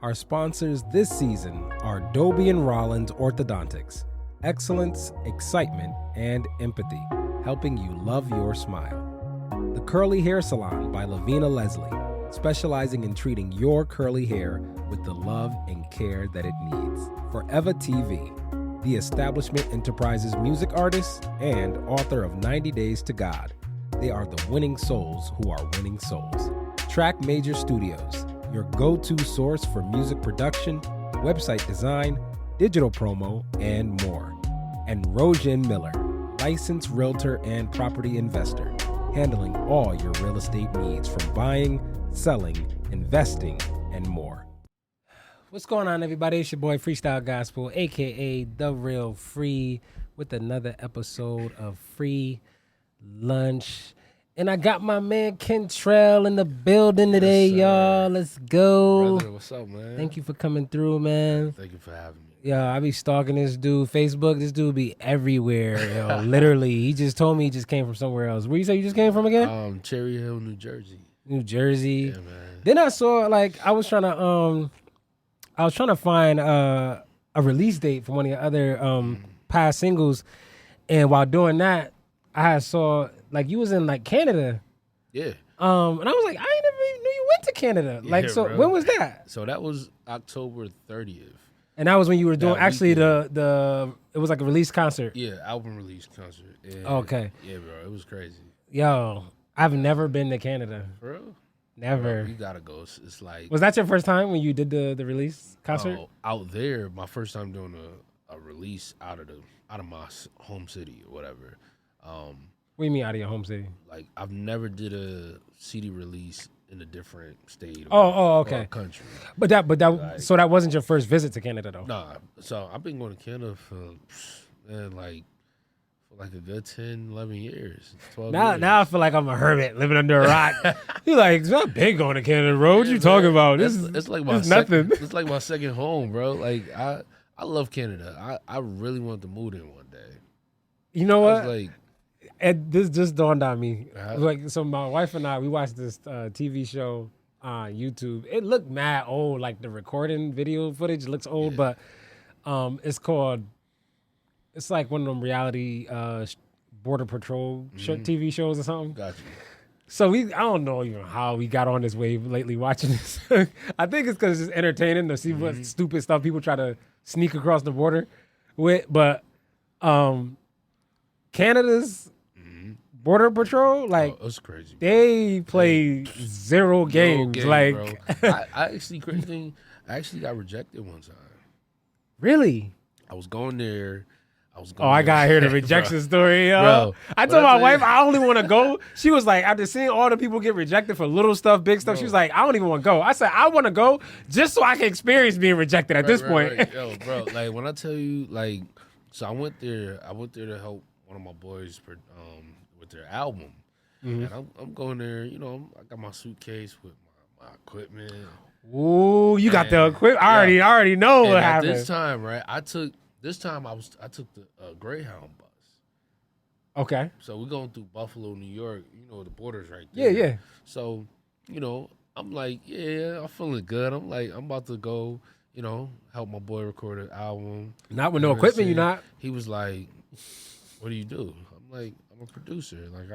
Our sponsors this season are Dobie and Rollins Orthodontics. Excellence, excitement, and empathy, helping you love your smile. The Curly Hair Salon by Luvena Leslie, specializing in treating your curly hair with the love and care that it needs. Forever TV, the Establishment Enterprises music artist and author of 90 Days to God. They are the winning souls who are winning souls. Track Major Studios, your go-to source for music production, website design, digital promo, and more. And Ragin Miller, licensed realtor and property investor, handling all your real estate needs from buying, selling, investing, and more. What's going on, everybody? It's your boy Freestyle Gospel, aka The Real Frii, with another episode of Free Lunch. And I got my man Kentrell in the building today, y'all. Let's go. Brother, what's up, man? Thank you for coming through, man. Thank you for having me. Yeah, I be stalking this dude. Facebook, this dude be everywhere, yo. Literally. He just told me he just came from somewhere else. Where you say you just came from again? Cherry Hill, New Jersey. New Jersey. Yeah, man. Then I saw, like, I was trying to find a release date for one of your other past singles, and while doing that, I saw like you was in like Canada. Yeah. And I was like, I ain't never even knew you went to Canada. Yeah, like, so bro. when was that? So that was October 30th. And that was when you were doing That actually weekend. it was like a release concert. Yeah, album release concert. And Okay. Yeah, bro, it was crazy. Yo, I've never been to Canada. For real? Never. Bro, you gotta go. It's like Was that your first time when you did the release concert? out there. My first time doing a release out of my home city or whatever. What do you mean out of your home city? Like I've never did a CD release in a different state. Okay. Or country. But that Like- so that wasn't your first visit to Canada though. Nah, so I've been going to Canada for like a good 10, 11 years, 12 years. Now I feel like I'm a hermit living under a rock. You like, it's not big going to Canada, bro. What you talking about? It's like my nothing. It's like my second home, bro. Like I love Canada. I really want to move in one day. You know I what? was like, And this just dawned on me. Uh-huh. Like, so my wife and I, we watched this TV show on YouTube. It looked mad old, like the recording video footage looks old, Yeah. but it's like one of them reality border patrol TV shows or something. got you. So I don't know even how we got on this wave lately watching this. I think it's because it's entertaining to see what stupid stuff people try to sneak across the border with. But Canada's border patrol, like It's crazy. they play zero games. No game, like bro. I actually crazy thing. I actually got rejected one time. really? I was going there. Oh, I gotta hear the rejection story, yo. Bro, I when told I my tell wife you- I only want to go. She was like, after seeing all the people get rejected for little stuff, big stuff, she was like, I don't even want to go. I said, I want to go just so I can experience being rejected at this point. Right. Yo, bro, like when I tell you, like, so I went there to help one of my boys with their album, and I'm going there. You know, I got my suitcase with my equipment. Ooh, you got the And- equipment. I already know And what at happened. this time, right, I took the Greyhound bus. Okay. So we're going through Buffalo, New York. You know, the border's right there. Yeah. So, you know, I'm like, yeah, I'm feeling good. I'm like, I'm about to go, you know, help my boy record an album. Not with no You know what I'm equipment, you're saying? not. He was like, what do you do? I'm like, I'm a producer. Like,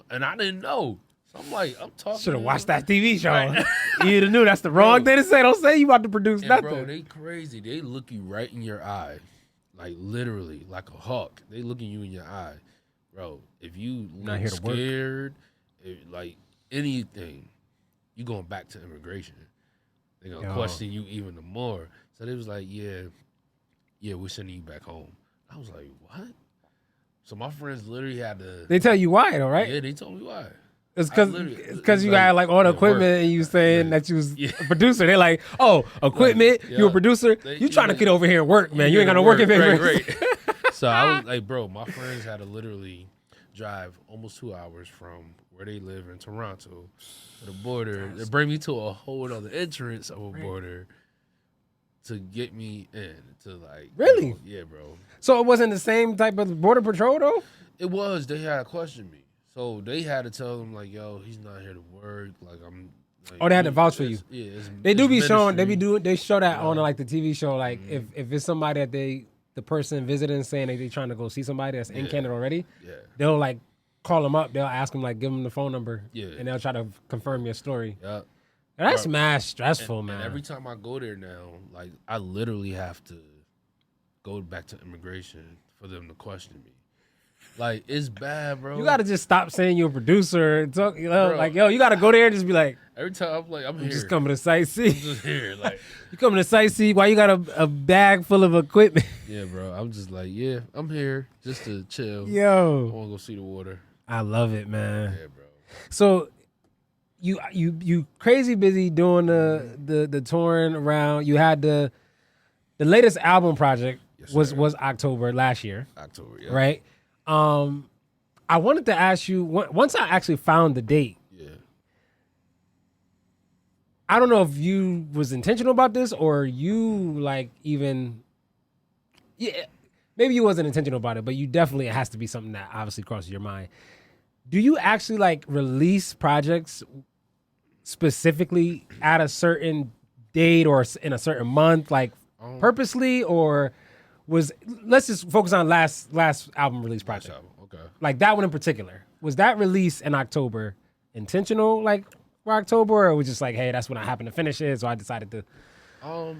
and I didn't know. So I'm like, I'm talking. Should have to watched him. that TV show. Right. You'd have knew that's the wrong thing to say. Don't say you about to produce And nothing. bro, they crazy. They look you right in your eye. Like, literally, like a hawk. They looking you in your eye. Bro, if you Not look here to work. scared, like anything, you going back to immigration. They're going to Yo. question you even more. So they was like, yeah, we're sending you back home. I was like, what? So my friends literally had to. They tell you why though, right? Yeah, they told me why. It's I literally- because you like, had like all the yeah, equipment work. and you saying Yeah. that you was Yeah. a producer. They're like, oh, equipment, yeah. you a producer. You trying to get over here and work, man. You ain't got no work Right, experience. right. So I was like, bro, my friends had to literally drive almost 2 hours from where they live in Toronto to the border. They bring me to a whole other entrance of a border to get me in. To like, Really? you know, yeah, bro. So it wasn't the same type of border patrol though? It was. They had to question me. So they had to tell them like, yo, he's not here to work. Like Like, Oh, they had to vouch for you. Yeah, they do be showing. ministry. They show that on like the TV show. Like Mm-hmm. if it's somebody that the person visiting saying they trying to go see somebody that's in Canada already, Yeah. they'll like call them up. They'll ask them like give them the phone number. Yeah. And they'll try to confirm your story. Yeah. And that's mad stressful, man. And every time I go there now, like I literally have to go back to immigration for them to question me. Like it's bad, bro. You gotta just stop saying you're a producer and talk. You know, Bro, like yo, you gotta go there and just be like, every time I'm like, I'm here. just coming to sightsee. I'm just here, like You coming to sightsee? Why you got a bag full of equipment? yeah, bro. I'm just like, yeah, I'm here just to chill. I Yo, want to go see the water. I love it, man. Yeah, bro. So you crazy busy doing the touring around. You had the latest album project was October last year, October, yeah. right? I wanted to ask you once I actually found the date. Yeah. I don't know if you was intentional about this or you like even, yeah, maybe you wasn't intentional about it, but you definitely, it has to be something that obviously crosses your mind. Do you actually like release projects specifically at a certain date or in a certain month, like purposely, or let's just focus on last album release project. Okay. Like that one in particular. Was that release in October intentional, like for October, or it was just like, hey, that's when I happened to finish it, so I decided to. I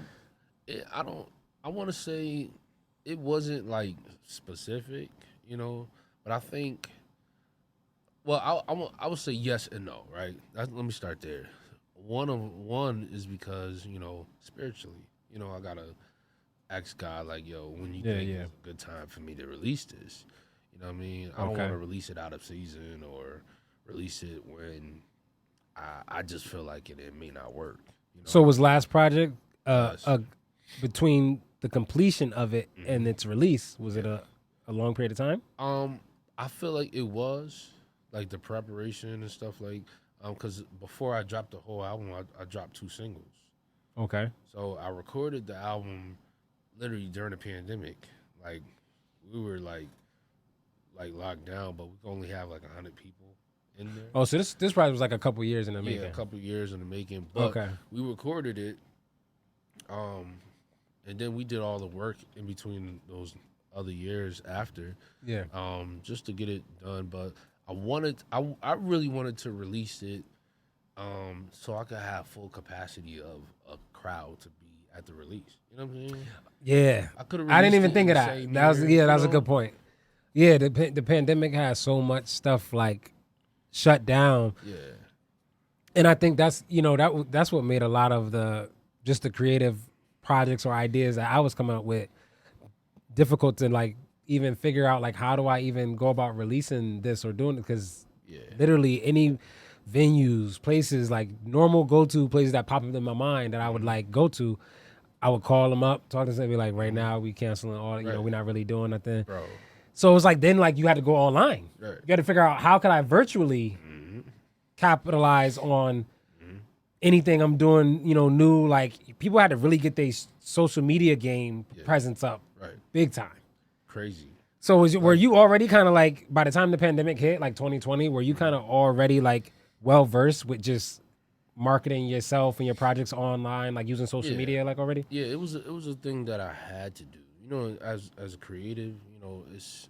want to say it wasn't like specific, but I think. Well, I would say yes and no, right? Let me start there. One is because spiritually, I gotta ask God like, yo, when you think it's a good time for me to release this, you know what I mean? I don't want to release it out of season or release it when I just feel like it may not work. So was last project between the completion of it and its release? Was it a long period of time? I feel like it was. Like the preparation and stuff, like, because before I dropped the whole album, I dropped 2 singles. Okay. So I recorded the album literally during the pandemic. Like, we were like locked down, but we could only have like 100 people in there. Oh, so this project was like a couple years in the making. Yeah, a couple years in the making. But we recorded it, and then we did all the work in between those other years after. Yeah. Just to get it done, but. I really wanted to release it so I could have full capacity of a crowd to be at the release. You know what I'm saying? Yeah. I didn't even think of that. That was a good point. Yeah, the pandemic has so much stuff like shut down. Yeah. And I think that's that's what made a lot of the creative projects or ideas that I was coming up with difficult to like even figure out like how do I even go about releasing this or doing it, because literally any venues, places, like normal go-to places that pop up in my mind that I would like go to, I would call them up, talk to them, be like, right now we canceling all, we're not really doing nothing. Bro. So it was like then like you had to go online. Right. You had to figure out how could I virtually capitalize on anything I'm doing, new. Like people had to really get their social media game presence up big time. Crazy. So were you already kind of like, by the time the pandemic hit, like 2020, were you kind of already like well versed with just marketing yourself and your projects online, like using social media like already? Yeah, it was a thing that I had to do. As a creative, it's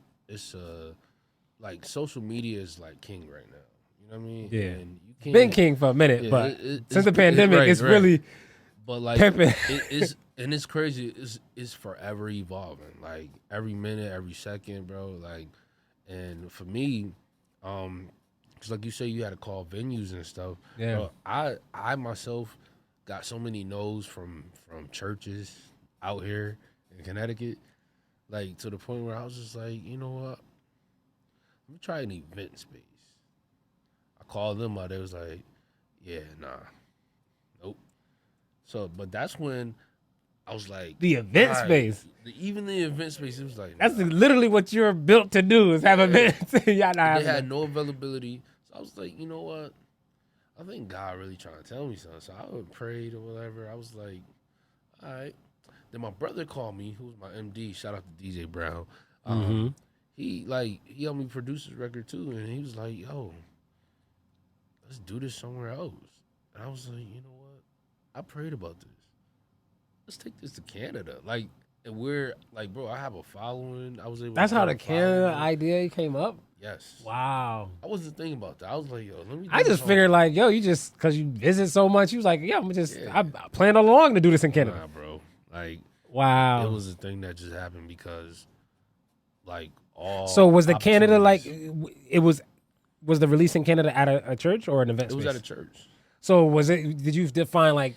like social media is like king right now. You know what I mean? Yeah. And you can't, been king for a minute, but since the pandemic, it's really but like pimping. And it's crazy. It's forever evolving. Like every minute, every second, bro. Like, and for me, because like you say, you had to call venues and stuff. Yeah. Bro, I myself got so many no's from churches out here in Connecticut, like to the point where I was just like, you know what? Let me try an event space. I called them out. They was like, yeah, nah, nope. So, but that's when I was like, the event space. Even the event space, it was like, that's literally what you're built to do, is have events. They had no availability. So I was like, you know what? I think God really trying to tell me something. So I would pray or whatever. I was like, all right. Then my brother called me, who was my MD. Shout out to DJ Brown. He helped me produce his record too. And he was like, yo, let's do this somewhere else. And I was like, you know what? I prayed about this. Let's take this to Canada. Like, and we're like, bro, I have a following. I was able. That's to how build the a Canada following. idea came up. Yes. Wow. I wasn't thinking about that. I was like, yo, let me. Do I this just on- figured like, yo, you just because you visit so much, you was like, yeah, Yeah. I planned all along to do this in Canada. Nah, bro. Like, Wow. it was a thing that just happened because, like, all. So was the Canada like opportunities- it was the release in Canada at a church or an event? It was space? at a church. So was it? Did you define like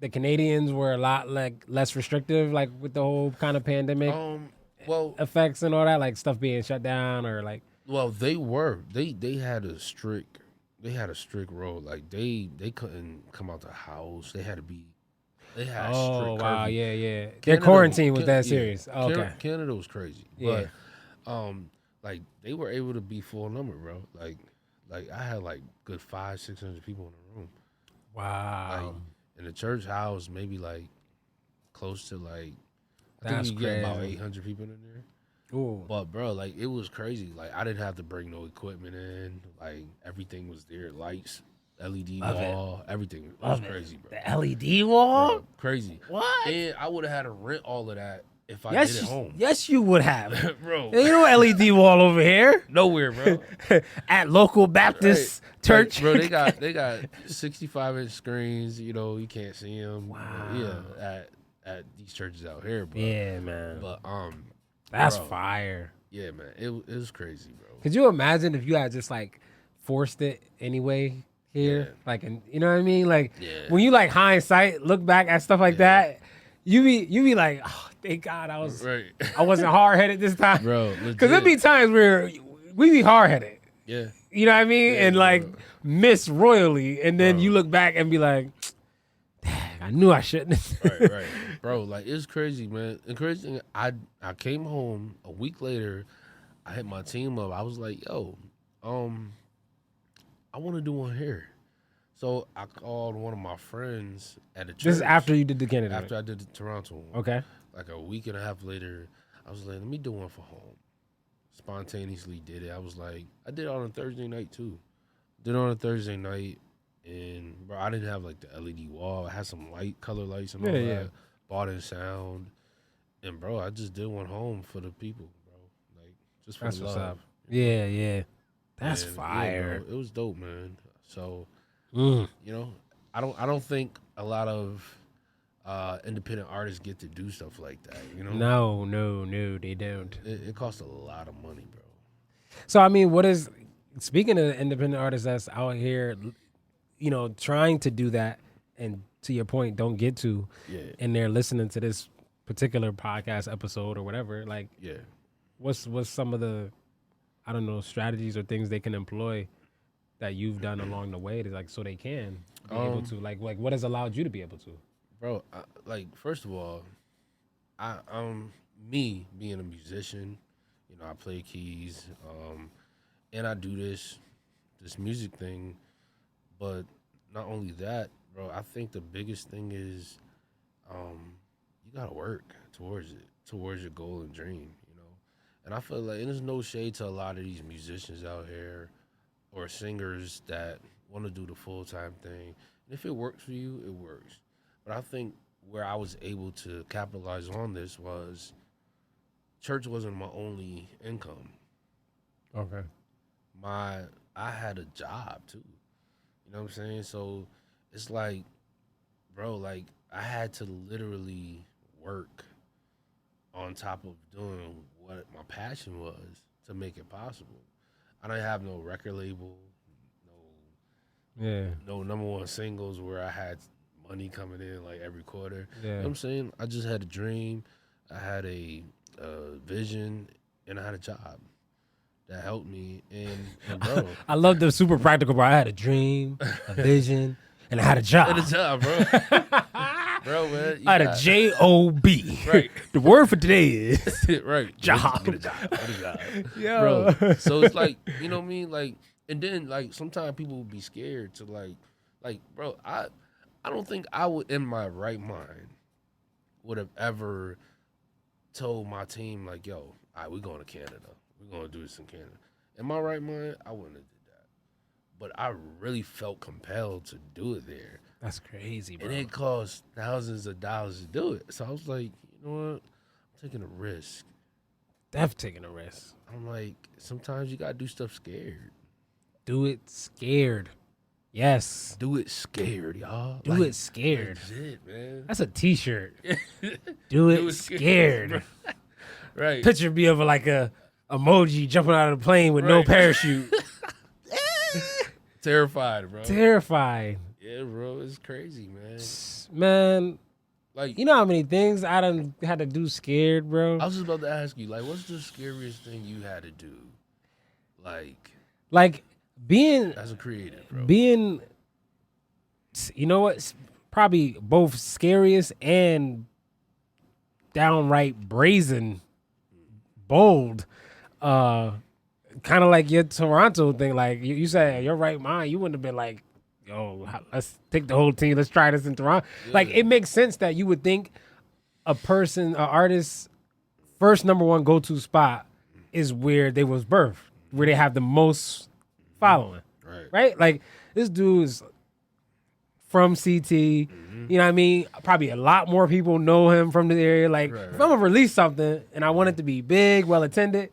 the Canadians were a lot like less restrictive, like with the whole kind of pandemic Well, effects and all that, like stuff being shut down or like? well, they were. They had a strict. They had a strict rule. Like they couldn't come out the house. They had to be. They had Oh strict wow, curfew. yeah, yeah. Their Canada- quarantine was that yeah, serious. Oh, okay. Canada was crazy. Yeah. But like they were able to be full number, bro. Like I had like good 500-600 people in the room. Wow. Like in the church house, maybe like close to like I That's think you get about crazy. 800 people in there. Ooh. But bro, like it was crazy. Like I didn't have to bring no equipment in. Like everything was there, lights, LED Love it. wall, everything. It Love was it. crazy, bro. The LED wall? Bro, crazy. What? And I would have had to rent all of that if I Yes, did it home. yes, you would have. Bro, Ain't no LED wall over here nowhere, bro. at local Baptist church. Like, bro, they got 65-inch screens. You know, you can't see them. Wow. Yeah, at these churches out here, bro. Yeah, man. But That's bro, fire. yeah, man, it was crazy, bro. Could you imagine if you had just like forced it anyway here? Yeah. Like, and you know what I mean? Like Yeah. when you like hindsight, look back at stuff like that, you be like, oh, thank God I wasn't hard headed this time, Bro, Because there'd be times where we be hard headed. yeah. You know what I mean? Yeah, and like bro. miss royally, and then Bro. you look back and be like, dang, I knew I shouldn't. right, bro. Like it's crazy, man. The crazy thing, I came home a week later. I hit my team up. I was like, yo, I want to do one here. So I called one of my friends at a church. This is after you did the Canada. After I did the Toronto one. Okay. Like a week and a half later, I was like, let me do one for home. Spontaneously did it. I was like, I did it on a Thursday night too. Did it on a Thursday night, and bro, I didn't have like the LED wall. I had some color lights and all Yeah, that. yeah. Bought in sound, and bro, I just did one home for the people, bro. Like just for That's the what's love. up. Yeah. That's And, yeah, fire. bro, it was dope, man. So Mm. you know, I don't think a lot of independent artists get to do stuff like that. You know, No, they don't. it costs a lot of money, bro. So I mean, speaking of independent artists that's out here, you know, trying to do that, and to your point, don't get to, Yeah, and they're listening to this particular podcast episode or whatever. Like, yeah. what's some of the, I don't know, strategies or things they can employ that you've done along the way to like so they can be able to like what has allowed you to be able to? Bro, like first of all, I me being a musician, you know, I play keys, and I do this music thing, but not only that, bro, I think the biggest thing is you gotta work towards your goal and dream, you know. And I feel like, and there's no shade to a lot of these musicians out here or singers that want to do the full-time thing. And if it works for you, it works. But I think where I was able to capitalize on this was church wasn't my only income. Okay. I had a job too. You know what I'm saying? So it's like, bro, like I had to literally work on top of doing what my passion was to make it possible. I didn't have no record label, no number one singles where I had money coming in like every quarter. You know what I'm saying? I just had a dream, I had a vision, and I had a job that helped me. And bro, I love the super practical, bro. I had a dream, a vision, and I had a job. had a job, bro. Bro, man, I had a J-O-B. Right. The word for today is right. job. Get a job. Get a job. Yo. Bro. So it's like, you know what I mean? Like, and then like sometimes people would be scared to like, bro, I don't think I would in my right mind would have ever told my team like, yo, all right, we're going to Canada. We're going to do this in Canada. In my right mind, I wouldn't have did that. but I really felt compelled to do it there. That's crazy, bro. And it cost thousands of dollars to do it. So I was like, you know what? I'm taking a risk. Def taking a risk. I'm like, sometimes you gotta do stuff scared. Do it scared. Yes. Do it scared, y'all. Do it scared. Legit, man. That's a t-shirt. Do it scared. Right. Picture be of like a emoji jumping out of the plane with no parachute. Terrified, bro. Terrified. Yeah, bro. It's crazy, man. Man, Like, you know how many things I done had to do scared, bro? I was just about to ask you, like, what's the scariest thing you had to do? Like being as a creative, bro. Being, you know what? Probably both scariest and downright brazen, bold. Kind of like your Toronto thing. Like you said, your right mind, you wouldn't have been like, yo, let's take the whole team. Let's try this in Toronto. Yeah. Like, it makes sense that you would think an artist's first number one go-to spot is where they was birthed, where they have the most following. Right? Like, this dude is from CT. You know what I mean? Probably a lot more people know him from the area. Like, if I'm going to release something and I want it to be big, well-attended,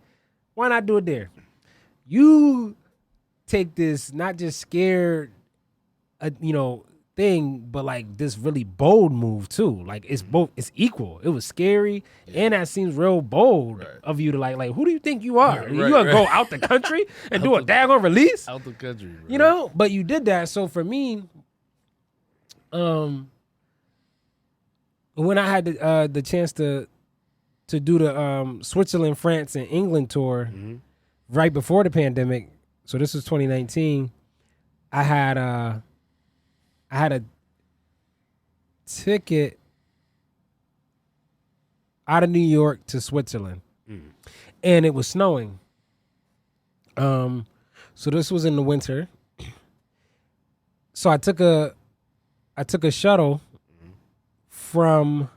why not do it there? You take this not just scared, thing, but like this really bold move too. Like, it's both, it's equal. It was scary, and that seems real bold of you to like who do you think you are? You gonna go out the country and do a daggone release? Out the country, bro. You know? But you did that. So for me, when I had the chance to do the Switzerland, France, and England tour right before the pandemic, so this was 2019, I had a ticket out of New York to Switzerland, and it was snowing. So this was in the winter. So I took a shuttle from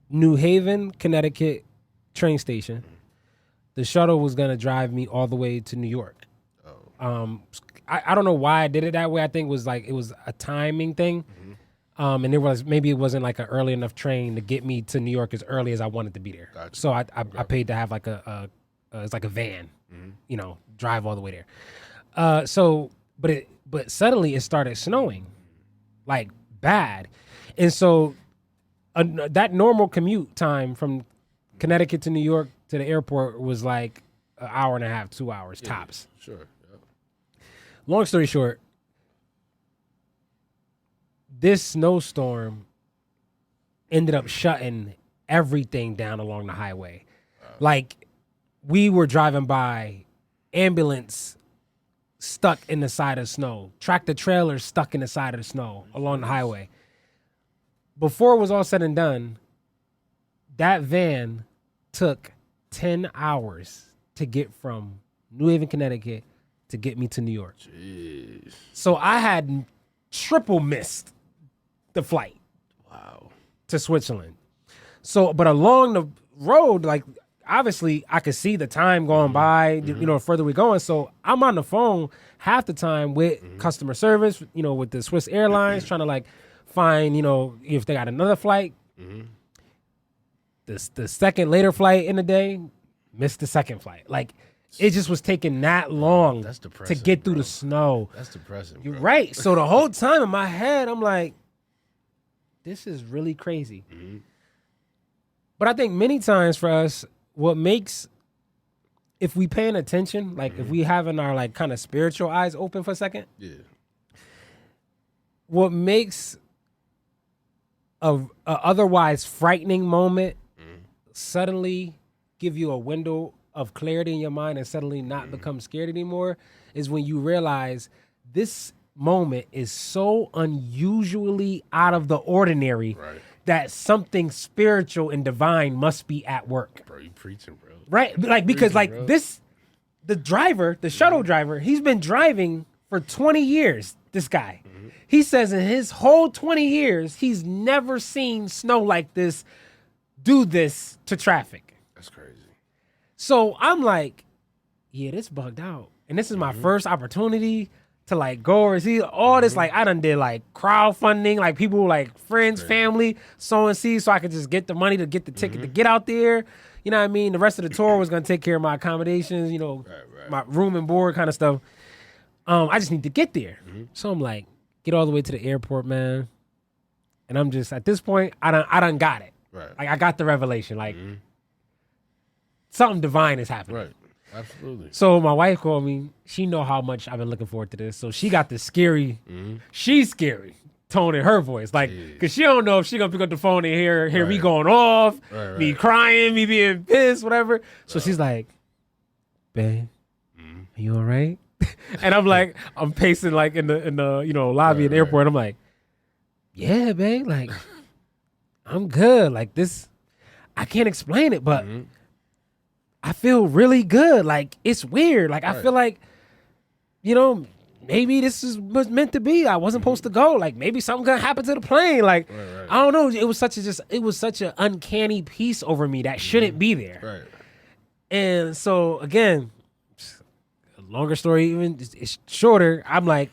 New Haven, Connecticut train station. The shuttle was gonna drive me all the way to New York. I don't know why I did it that way. I think it was a timing thing. And maybe it wasn't like an early enough train to get me to New York as early as I wanted to be there. Gotcha. So I paid to have like it's like a van, drive all the way there. But suddenly it started snowing, like bad. And so that normal commute time from Connecticut to New York to the airport was like an hour and a half, 2 hours tops. Sure. Yeah. Long story short, this snowstorm ended up shutting everything down along the highway. Like, we were driving by, ambulance stuck in the side of snow, tractor trailers stuck in the side of the snow along the highway. Before it was all said and done, that van took 10 hours to get from New Haven, Connecticut to get me to New York. Jeez. So I had triple missed the flight. Wow. To Switzerland. So, but along the road, like, obviously I could see the time going by, the further we're going. So I'm on the phone half the time with customer service, with the Swiss Airlines, trying to like find, if they got another flight. The second later flight in the day, missed the second flight. Like, it just was taking that long to get through the snow. That's depressing. You're right. So the whole time in my head, I'm like, this is really crazy. But I think many times for us, what makes, if we paying attention, like if we having our like kind of spiritual eyes open for a second, what makes a otherwise frightening moment suddenly give you a window of clarity in your mind and suddenly not become scared anymore is when you realize this moment is so unusually out of the ordinary that something spiritual and divine must be at work. Bro, you preaching, bro. Right? Like, because like the driver, the shuttle driver, he's been driving for 20 years, this guy. He says in his whole 20 years, he's never seen snow like this do this to traffic. That's crazy. So I'm like, yeah, this bugged out. and this is my first opportunity to like go overseas. All this, like I done did like crowdfunding, like people like friends, family, sowing seeds so I could just get the money to get the ticket to get out there. You know what I mean? The rest of the tour was gonna take care of my accommodations, you know, my room and board kind of stuff. I just need to get there. So I'm like, get all the way to the airport, man. And I'm just at this point, I done got it. Right. Like I got the revelation. Like something divine is happening. Right. Absolutely. So my wife called me. She know how much I've been looking forward to this. So she got the scary, she's scary tone in her voice. Like, because she don't know if she going to pick up the phone and hear me going off, me crying, me being pissed, whatever. So she's like, babe, are you all right? And I'm like, I'm pacing like in the you know, lobby in the airport. I'm like, yeah, babe, like, I'm good. Like this, I can't explain it, but I feel really good. Like, it's weird. Like, I feel like, you know, maybe this was meant to be. I wasn't supposed to go. Like, maybe something gonna happen to the plane. Like, I don't know. It was such an uncanny piece over me that shouldn't be there. Right. And so, again, a longer story, even it's shorter. I'm like,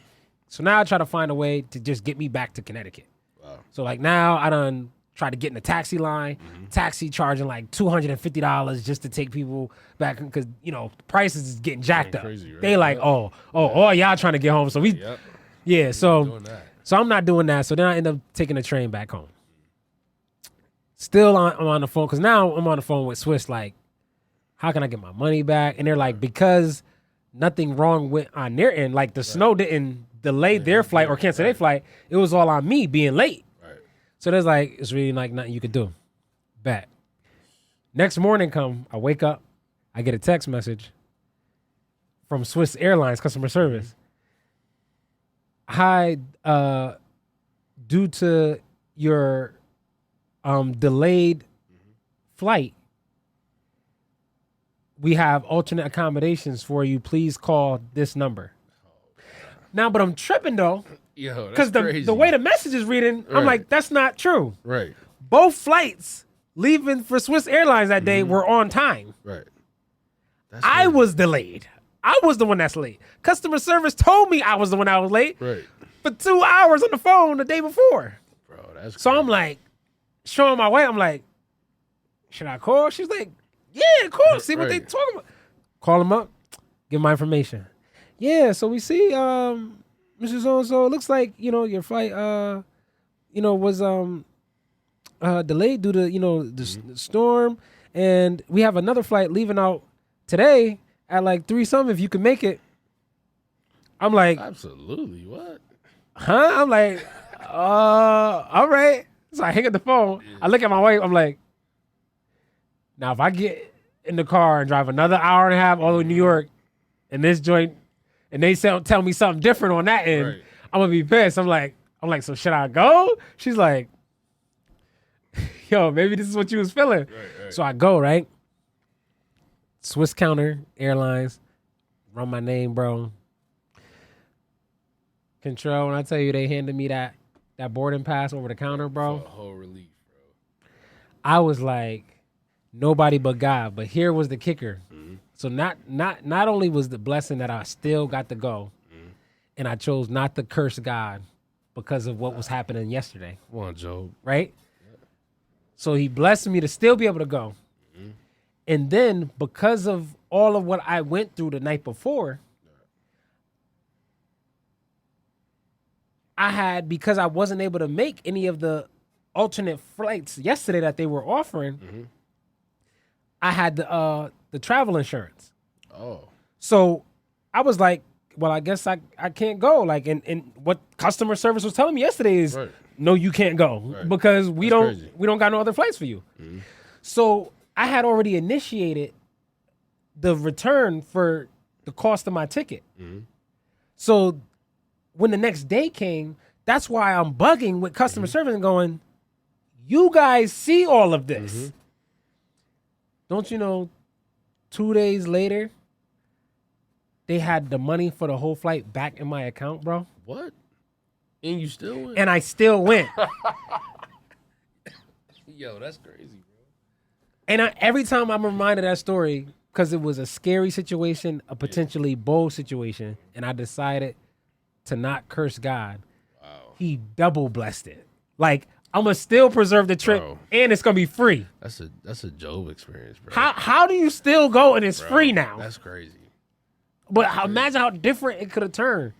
so now I try to find a way to just get me back to Connecticut. Wow. So, like, now I done try to get in the taxi line, taxi charging like $250 just to take people back because, you know, prices is getting jacked up. Crazy, right? They like, oh, y'all trying to get home. So so I'm not doing that. So then I end up taking the train back home. Still I'm on the phone because now I'm on the phone with Swiss like, how can I get my money back? And they're like, because nothing wrong with on their end. Like the snow didn't delay their flight or cancel their flight. It was all on me being late. So there's like, it's really like nothing you could do. Bet. Next morning I wake up, I get a text message from Swiss Airlines customer service. Hi, due to your delayed flight, we have alternate accommodations for you. Please call this number. Now, but I'm tripping though. Yo, because the way the message is reading, I'm like, that's not true. Right. Both flights leaving for Swiss Airlines that day were on time. Right. I was delayed. I was the one that's late. Customer service told me I was the one that was late. Right. For 2 hours on the phone the day before. Bro, that's so crazy. I'm like, showing my wife, I'm like, should I call? She's like, yeah, call. See what they talking about. Call them up. Give my information. Yeah, so we see Mr. So-and-so, it looks like, you know, your flight, you know, was delayed due to, you know, the storm. And we have another flight leaving out today at like 3-something if you can make it. I'm like, absolutely, what? Huh? I'm like, all right. So I hang up the phone. I look at my wife. I'm like, now if I get in the car and drive another hour and a half all the way to New York and this joint, and they tell me something different on that end, I'm gonna be pissed. I'm like, so should I go? She's like, yo, maybe this is what you was feeling. Right. So I go, right? Swiss Counter Airlines, run my name, bro. Kentrell, when I tell you they handed me that boarding pass over the counter, bro. For a whole relief, bro. I was like, nobody but God. But here was the kicker. So not only was the blessing that I still got to go, and I chose not to curse God because of what was happening yesterday. Come on, Job. Right? Yep. So he blessed me to still be able to go. And then because of all of what I went through the night before, because I wasn't able to make any of the alternate flights yesterday that they were offering, I had the travel insurance. Oh. So I was like, well, I guess I can't go. Like, and what customer service was telling me yesterday is, no, you can't go because we don't got no other flights for you. So I had already initiated the return for the cost of my ticket. So when the next day came, that's why I'm bugging with customer service and going, you guys see all of this. Don't you know, 2 days later, they had the money for the whole flight back in my account, bro. What? And you still went? And I still went. Yo, that's crazy, bro. And every time I'm reminded of that story, because it was a scary situation, a potentially bold situation, and I decided to not curse God. Wow. He double blessed it. Like, I'm gonna still preserve the trip, and it's gonna be free. That's a Job experience, bro. How do you still go and it's free now? That's crazy. But imagine how different it could have turned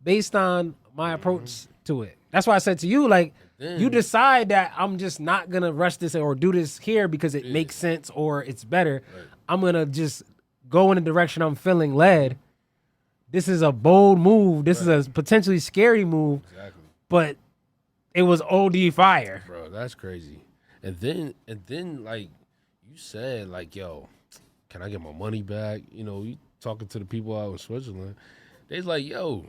based on my approach to it. That's why I said to you, like, you decide that I'm just not gonna rush this or do this here because it makes sense or it's better. Right. I'm gonna just go in the direction I'm feeling led. This is a bold move. This is a potentially scary move. Exactly. But it was OD fire. Bro, that's crazy. And then like you said, like, yo, can I get my money back? You know, you talking to the people out in Switzerland. They's like, yo,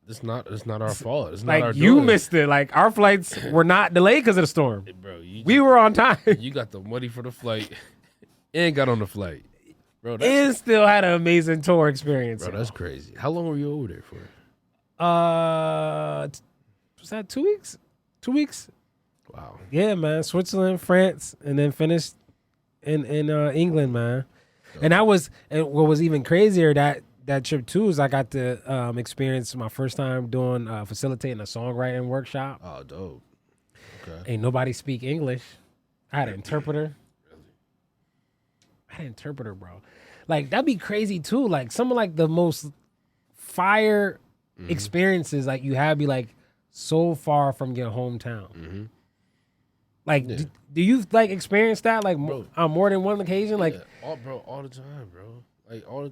it's not our fault. It's not like our you doing. missed it. Like our flights were not delayed because of the storm. Hey, bro, we were on time. You got the money for the flight and got on the flight. Bro, and still had an amazing tour experience. Bro, that's crazy. How long were you over there for? Was that 2 weeks? 2 weeks. Wow. Yeah, man. Switzerland, France, and then finished in England, man. And what was even crazier that trip too is I got to experience my first time doing facilitating a songwriting workshop. Oh, dope. Okay. Ain't nobody speak English. I had an interpreter. Really? I had an interpreter, bro. Like that'd be crazy too. Like some of like the most fire experiences like you have be like so far from your hometown. Mm-hmm. Like, do you like experience that like on more than one occasion? Like, all the time, bro.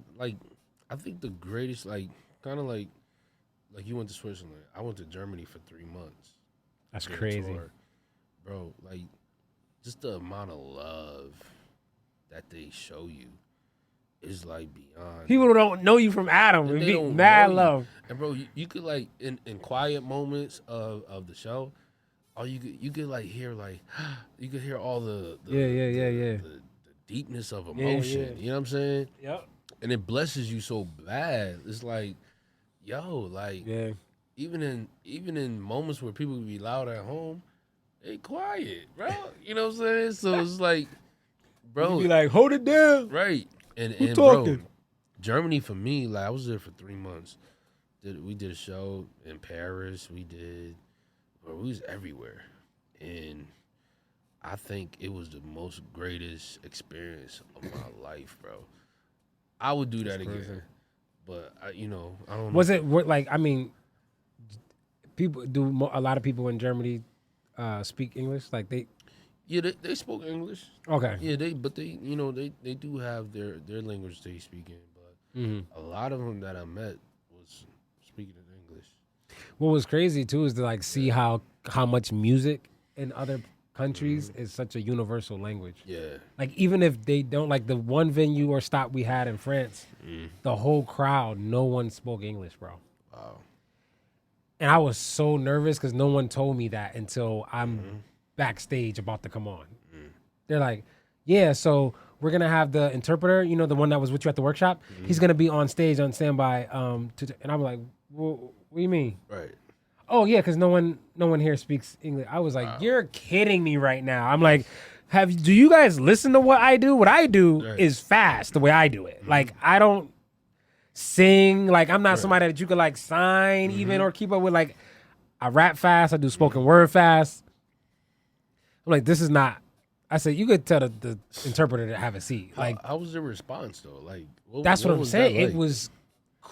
I think the greatest, like, kind of like you went to Switzerland. I went to Germany for 3 months. That's crazy, bro. Like, just the amount of love that they show you is like beyond. People don't know you from Adam. It'd be mad love. And bro, you could like in quiet moments of the show. Oh, you could like hear like you could hear all the deepness of emotion. You know what I'm saying? Yep. And it blesses you so bad. It's like, yo, like even in moments where people be loud at home, they quiet, bro. You know what I'm saying? So it's like, bro, you be like, hold it down, right? And talking? Bro, Germany for me, like I was there for 3 months. We did a show in Paris. We was everywhere, and I think it was the most greatest experience of my life, bro. I would do that again, but I don't know. Was it like? I mean, a lot of people in Germany speak English? Like they? Yeah, they spoke English. Okay. Yeah, they do have their language they speak in, but a lot of them that I met was speaking in English. What was crazy too is to like see how much music in other countries is such a universal language. Yeah. Like even if they don't, like the one venue or stop we had in France, the whole crowd, no one spoke English, bro. Wow. And I was so nervous because no one told me that until I'm backstage about to come on. They're like, yeah, so we're going to have the interpreter, the one that was with you at the workshop. He's going to be on stage on standby. And I'm like, well, what do you mean? Right. Oh, yeah, because no one here speaks English. I was like, you're kidding me right now. I'm like, do you guys listen to what I do? What I do is fast the way I do it. Like, I don't sing. Like, I'm not somebody that you could, like, sign even or keep up with. Like, I rap fast. I do spoken word fast. I'm like, this is not. I said, you could tell the interpreter to have a seat. Like, how was their response, though? Like, that's what I'm saying. Like? It was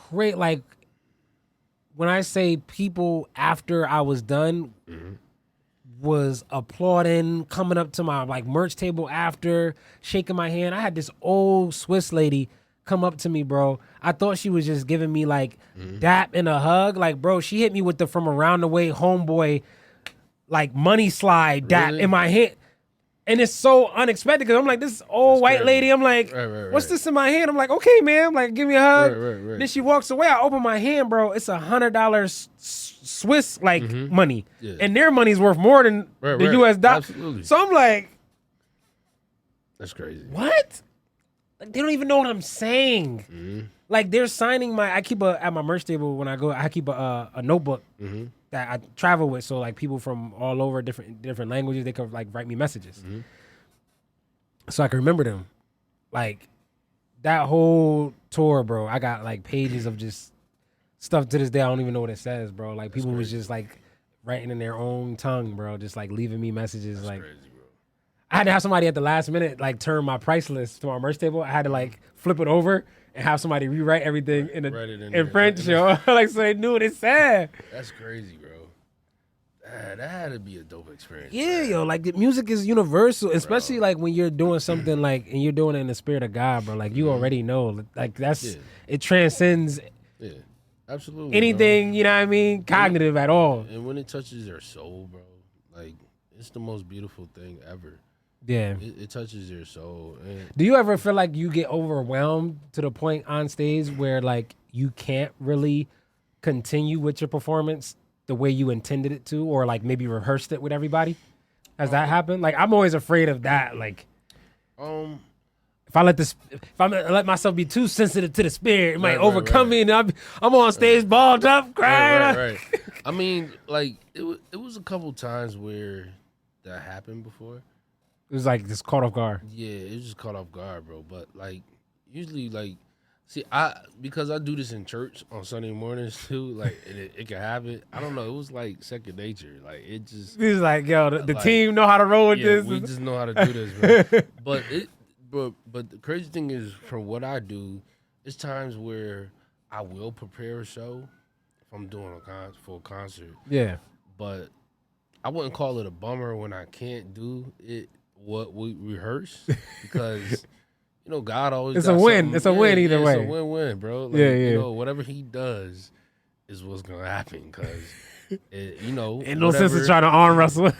great. Like, when I say people after I was done was applauding, coming up to my like merch table after, shaking my hand. I had this old Swiss lady come up to me, bro. I thought she was just giving me like dap and a hug. Like, bro, she hit me with the from around the way homeboy like money slide dap in my hand. And it's so unexpected because I'm like, this old white lady. I'm like, what's this in my hand? I'm like, okay, ma'am. Like, give me a hug. Right. Then she walks away. I open my hand, bro. It's $100 Swiss like money. Yeah. And their money's worth more than the US dollar. Absolutely. So I'm like, that's crazy. What? Like, they don't even know what I'm saying. Like, they're signing I keep at my merch table when I go, I keep a notebook that I travel with. So like people from all over different languages, they could like write me messages. So I can remember them. Like, that whole tour, bro, I got like pages of just stuff to this day. I don't even know what it says, bro. Like people was just like writing in their own tongue, bro, just like leaving me messages. That's like crazy, bro. I had to have somebody at the last minute like turn my price list to my merch table. I had to like flip it over and have somebody rewrite everything in French, yo. Like so they knew what it said. That's crazy, bro. That had to be a dope experience. Yeah, man. yo, like the music is universal, especially like when you're doing something like and you're doing it in the spirit of God, bro. Like you already know, like that's it transcends. Yeah, absolutely. Anything, bro. you know what I mean, cognitive at all. And when it touches your soul, bro, like it's the most beautiful thing ever. Yeah, it touches your soul. And do you ever feel like you get overwhelmed to the point on stage where like you can't really continue with your performance the way you intended it to, or like maybe rehearsed it with everybody? Has that happened? Like I'm always afraid of that. Like, if I let myself be too sensitive to the spirit, it might overcome me, and I'm on stage balled up, crying. Right. I mean, like it was a couple times where that happened before. It was like just caught off guard. Yeah, it was just caught off guard, bro. But like usually, like, see, because I do this in church on Sunday mornings too. Like it can happen. I don't know. It was like second nature. Like it just. It was like, yo, the team know how to roll with this. We just know how to do this, bro. But the crazy thing is, from what I do, it's times where I will prepare a show if I'm doing a full concert. Yeah. But I wouldn't call it a bummer when I can't do it. What we rehearse, because you know God always. It's a win. It's a win either way. It's a win-win, bro. Like, You know, whatever He does is what's gonna happen. Because you know, ain't no sense in trying to arm wrestle,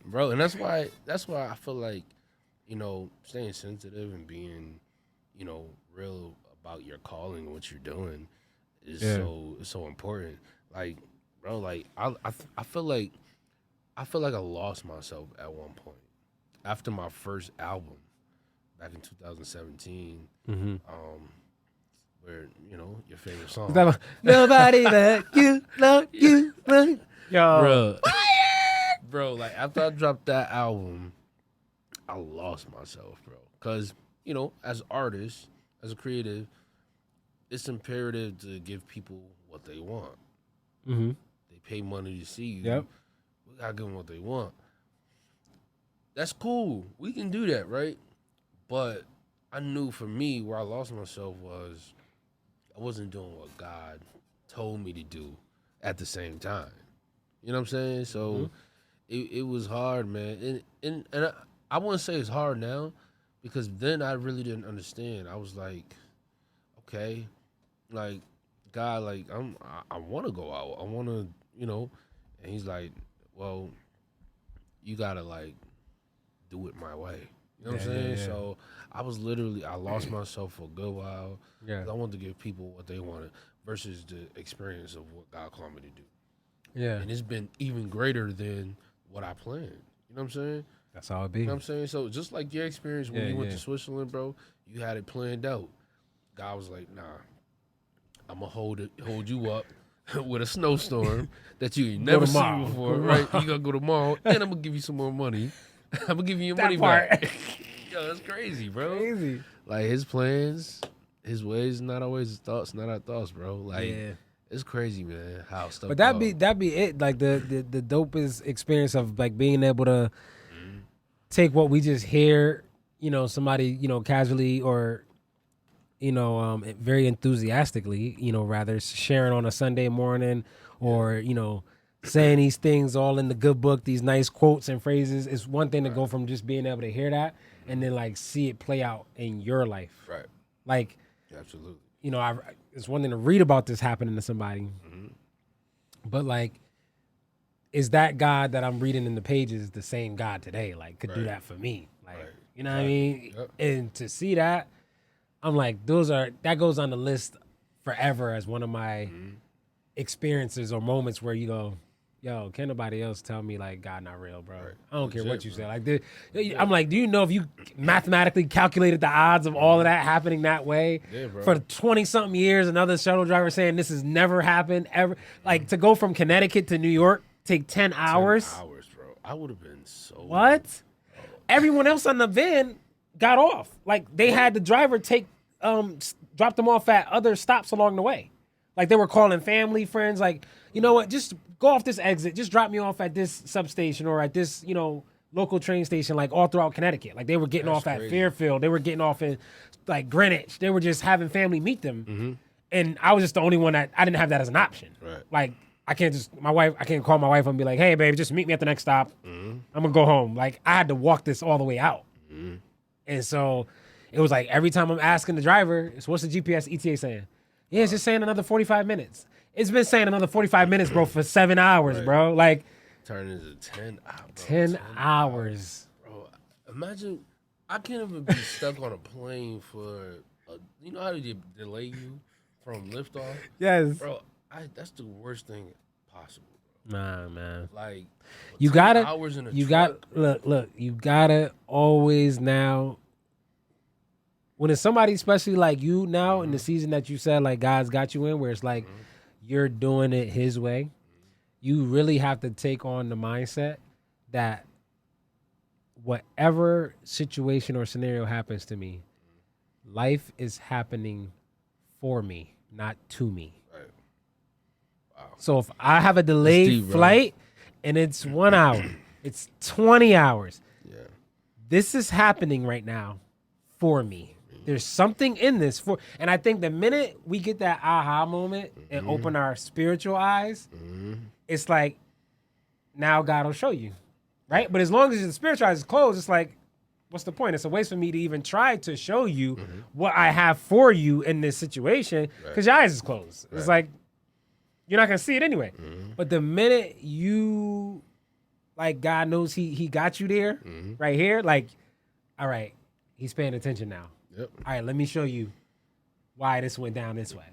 bro. And that's why I feel like, you know, staying sensitive and being, you know, real about your calling and what you're doing is so important. Like, bro, like I feel like I lost myself at one point. After my first album back in 2017, where, you know, your favorite song. Nobody like you, love you, love yo. Bro, like after I dropped that album, I lost myself, bro. Because, you know, as artists, as a creative, it's imperative to give people what they want. Mm-hmm. They pay money to see you. Yep. We got to give them what they want. That's cool. We can do that, right? But I knew for me, where I lost myself was I wasn't doing what God told me to do at the same time. You know what I'm saying? So it was hard, man. And I wouldn't say it's hard now, because then I really didn't understand. I was like, okay, like, God, like, I want to go out. I want to, you know. And He's like, well, you got to, like, do it my way. You know what I'm saying? Yeah. So I lost myself for a good while. Yeah. I wanted to give people what they wanted versus the experience of what God called me to do. Yeah. And it's been even greater than what I planned. You know what I'm saying? That's how it be. You know what I'm saying? So just like your experience when you went to Switzerland, bro, you had it planned out. God was like, nah, I'm going to hold you up with a snowstorm that you ain't never seen before, right? You got to go tomorrow, and I'm going to give you some more money. I'm gonna give you your money back. Yo, that's crazy, bro. Crazy. Like His plans, His ways, not always His thoughts, not our thoughts, bro. Like it's crazy, man. How stuff. But that be it. Like the dopest experience of like being able to take what we just hear, you know, somebody, you know, casually or, you know, very enthusiastically, you know, rather sharing on a Sunday morning or, you know, saying these things all in the good book, these nice quotes and phrases. It's one thing to go from just being able to hear that and then like see it play out in your life. Right. Like, absolutely. You know, it's one thing to read about this happening to somebody, but like, is that God that I'm reading in the pages the same God today? Like, could do that for me? Like, you know what I mean? Yep. And to see that, I'm like, that goes on the list forever as one of my experiences or moments where you go, yo, can't nobody else tell me like God not real, bro. Right. I don't care what you say. Like, I'm like, do you know if you mathematically calculated the odds of all of that happening that way for 20-something years? Another shuttle driver saying this has never happened ever. Like to go from Connecticut to New York take 10 hours. 10 hours, bro. I would have been so. What? Everyone else on the van got off. Like they had the driver take dropped them off at other stops along the way. Like they were calling family, friends, like, you know what, just go off this exit, just drop me off at this substation or at this, local train station, like all throughout Connecticut. Like they were getting off at Fairfield, they were getting off in like Greenwich. They were just having family meet them. And I was just the only one that I didn't have that as an option. Right. Like I can't call my wife and be like, hey babe, just meet me at the next stop. I'm gonna go home. Like I had to walk this all the way out. And so it was like every time I'm asking the driver, it's what's the GPS ETA saying? Yeah, it's just saying another 45 minutes. It's been saying another 45 minutes, bro, for 7 hours, bro. Like turn into 10 hours. 10 hours. Bro, imagine I can't even be stuck on a plane for you know how they delay you from liftoff? Yes. Bro, that's the worst thing possible, bro. Nah, man. Like you gotta hours in a you truck. look, you gotta always now when it's somebody especially like you now in the season that you said like God's got you in where it's like you're doing it his way, you really have to take on the mindset that whatever situation or scenario happens to me, life is happening for me, not to me. Right. Wow. So if I have a delayed flight and it's 1 hour, it's 20 hours. Yeah. This is happening right now for me. There's something in this and I think the minute we get that aha moment and open our spiritual eyes, it's like, now God will show you, right? But as long as the spiritual eyes is closed, it's like, what's the point? It's a waste for me to even try to show you what I have for you in this situation because your eyes is closed. It's like, you're not going to see it anyway. But the minute you, like, God knows he got you there, right here, like, all right, he's paying attention now. Yep. All right, let me show you why this went down this way.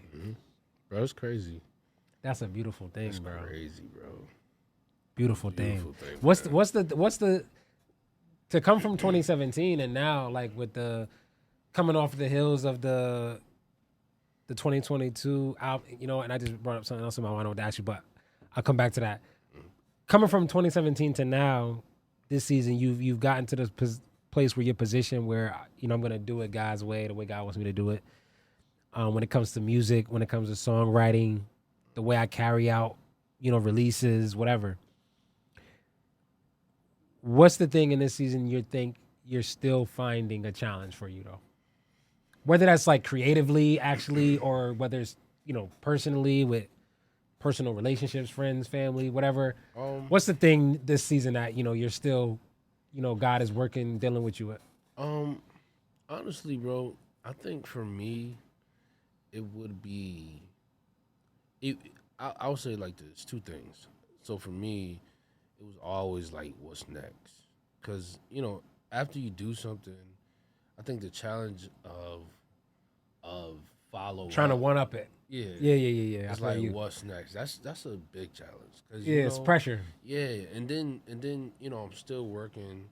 Bro, it's crazy. That's a beautiful thing, That's bro. crazy, bro. Beautiful thing. What's the to come from 2017 and now like with the coming off the hills of the 2022 album, and I just brought up something else I wanted to ask you, but I'll come back to that. Coming from 2017 to now, this season you've gotten to the place where you're positioned where I'm gonna do it God's way, the way God wants me to do it. When it comes to music, when it comes to songwriting, the way I carry out, releases, whatever. What's the thing in this season you think you're still finding a challenge for you though? Whether that's like creatively, actually, or whether it's personally with personal relationships, friends, family, whatever. What's the thing this season that you're still, God is working, dealing with you with? Honestly, bro, I think for me, it would be. I would say like this: two things. So for me, it was always like, what's next? Because after you do something, I think the challenge of trying to one up it. Yeah. It's like what's next? That's a big challenge. Cause, it's pressure. Yeah, and then I'm still working.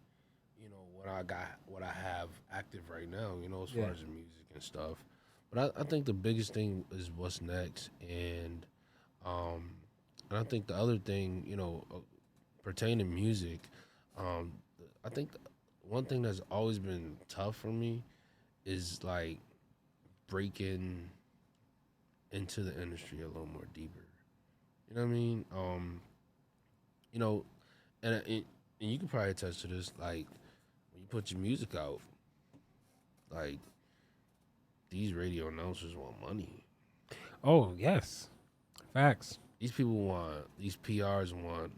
What I have active right now. As far as the music and stuff. But I think the biggest thing is what's next, and I think the other thing pertaining to music, I think one thing that's always been tough for me is like breaking into the industry a little more deeper. You know what I mean? And you can probably attest to this. Like when you put your music out, like these radio announcers want money. Oh yes, facts. These PRs want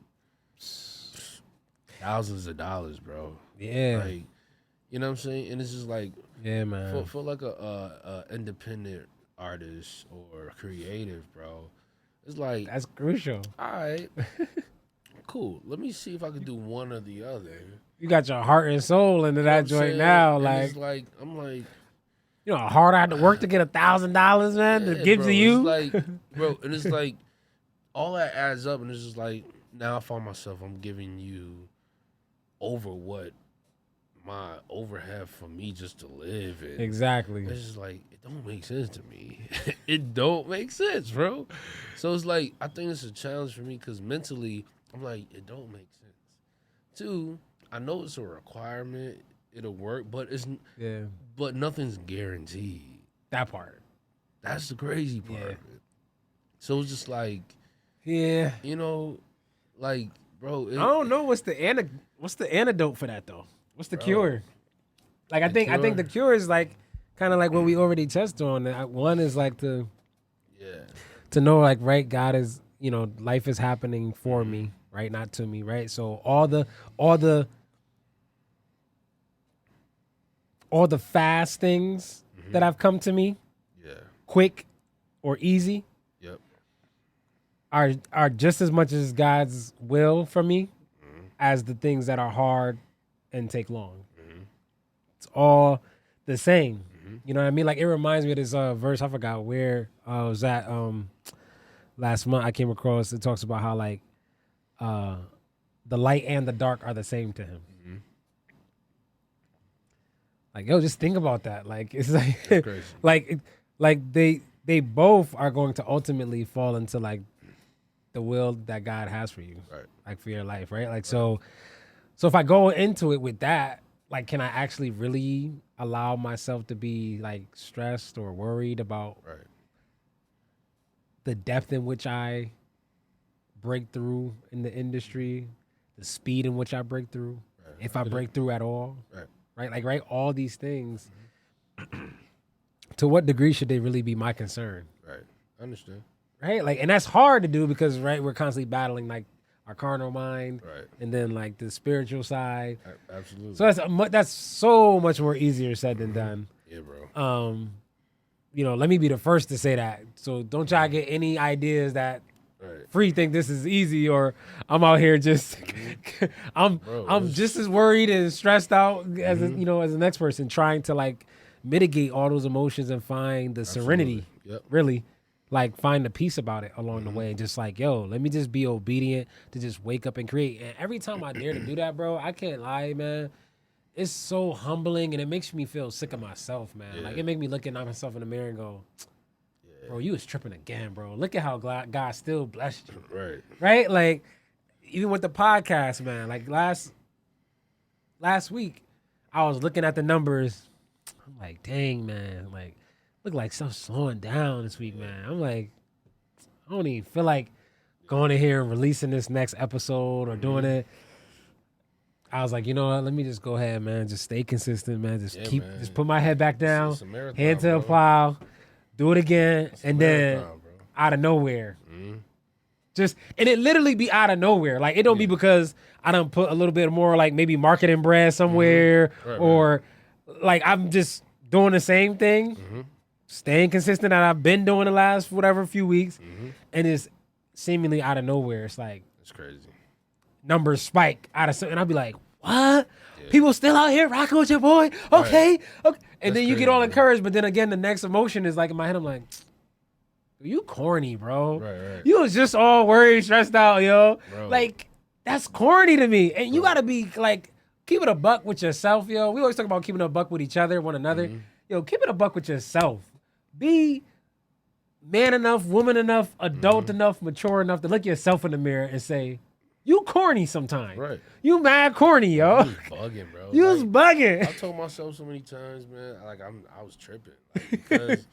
thousands of dollars, bro. Yeah. Like, you know what I'm saying? And it's just like, yeah, man. For like a independent artist or creative, bro, it's like that's crucial. All right, cool. Let me see if I can do one or the other. You got your heart and soul into that joint now, and like it's like I'm like, how hard I had to work to get $1,000, man, to give to you. It's like, bro, and it's like all that adds up, and it's just like now I find myself I'm giving you over what my overhead for me just to live. And exactly. It's just like it don't make sense to me. It don't make sense, bro. So it's like I think it's a challenge for me because mentally I'm like it don't make sense. Two, I know it's a requirement. It'll work, but but nothing's guaranteed. That part. That's the crazy part Yeah. of it. So it's just like, Yeah. you know, like, bro. I don't know what's the antidote for that though. What's the Bro. cure? Like I think the cure is like kind of like what we already touched on. One is like to know like right, God is, life is happening for me, right, not to me, right. So all the fast things that have come to me, quick or easy, are just as much as God's will for me as the things that are hard and take long. It's all the same. You know what I mean? Like it reminds me of this verse. I forgot where I was at last month. I came across. It talks about how like the light and the dark are the same to him. Like, yo, just think about that. Like it's like like they both are going to ultimately fall into like the will that God has for you, right? Like for your life, right? Like so if I go into it with that, like, can I actually really allow myself to be like stressed or worried about the depth in which I break through in the industry, the speed in which I break through, if I break through at all, right? Like, right, all these things. To what degree should they really be my concern? Right, I understand. Right, like, and that's hard to do because we're constantly battling like our carnal mind, and then like the spiritual side. Absolutely. So that's so much more easier said than done. Yeah, bro. Let me be the first to say that. So don't try to get any ideas that Frii think this is easy, or I'm out here just I'm just as worried and stressed out as as the next person, trying to like mitigate all those emotions and find the serenity. Really. Like find the peace about it along the way, and just like, yo, let me just be obedient to just wake up and create. And every time I dare to do that, bro, I can't lie, man. It's so humbling, and it makes me feel sick of myself, man. Like it make me look at myself in the mirror and go, bro, you was tripping again, bro. Look at how God still blessed you, right? Like even with the podcast, man. Like last week, I was looking at the numbers. I'm like, dang, man, like. Look like stuff's slowing down this week, man. I'm like, I don't even feel like going in here and releasing this next episode or doing it. I was like, you know what? Let me just go ahead, man. Just stay consistent, man. Just put my head back down, hand to the plow, do it again, and then out of nowhere. And it literally be out of nowhere. Like it don't be because I done put a little bit more like maybe marketing bread somewhere or like I'm just doing the same thing. Staying consistent that I've been doing the last few weeks, and it's seemingly out of nowhere. It's like it's crazy. Numbers spike out of something, and I'll be like, "What? People still out here rocking with your boy? Okay, okay." And then you get all encouraged, but then again, the next emotion is like in my head, I'm like, "You corny, bro. Right. You was just all worried, stressed out, yo. Bro. Like that's corny to me." And you gotta be like, keep it a buck with yourself, yo. We always talk about keeping it a buck with each other, one another. Yo, keep it a buck with yourself. Be man enough, woman enough, adult enough, mature enough to look yourself in the mirror and say, you corny sometimes. Right. You mad corny, yo. You was bugging, bro. You was bugging. I told myself so many times, man, like I was tripping. Like, because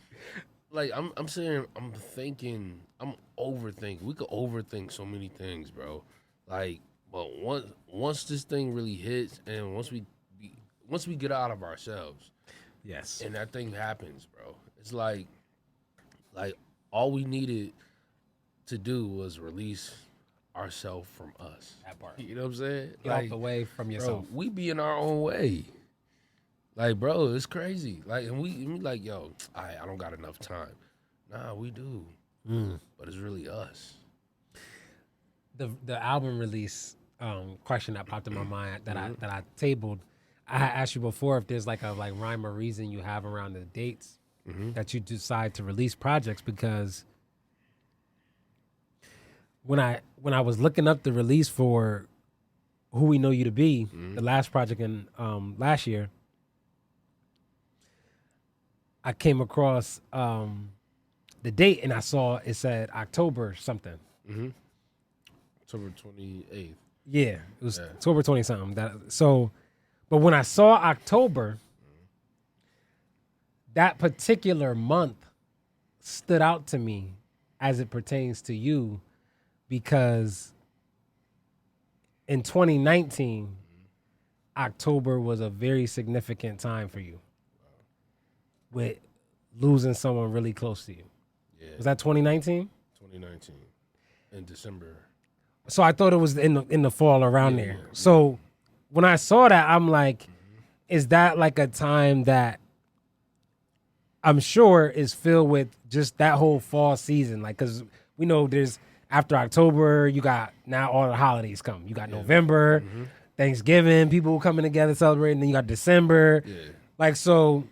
like I'm saying, I'm thinking, I'm overthinking. We could overthink so many things, bro. Like, but once this thing really hits and once we get out of ourselves. Yes. And that thing happens, bro. It's like all we needed to do was release ourselves from us. That part. You know what I'm saying? Get out the way from yourself. Bro, we be in our own way. Like, bro, it's crazy. Like, and we like, yo, I don't got enough time. Nah, we do. But it's really us. The album release question that popped in my mind that I tabled. I had asked you before if there's like a rhyme or reason you have around the dates that you decide to release projects, because when I was looking up the release for Who We Know You to Be, the last project in last year, I came across the date and I saw it said October something. October 28th. Yeah, it was October 20 something. But when I saw October, that particular month stood out to me as it pertains to you because in 2019, October was a very significant time for you with losing someone really close to you. Yeah. Was that 2019? 2019 in December. So I thought it was in the fall around there. Yeah. So when I saw that, I'm like, is that like a time that I'm sure is filled with just that whole fall season? Like, because we know there's after October, you got now all the holidays come. You got November, Thanksgiving, people coming together celebrating. Then you got December. Yeah. Like, so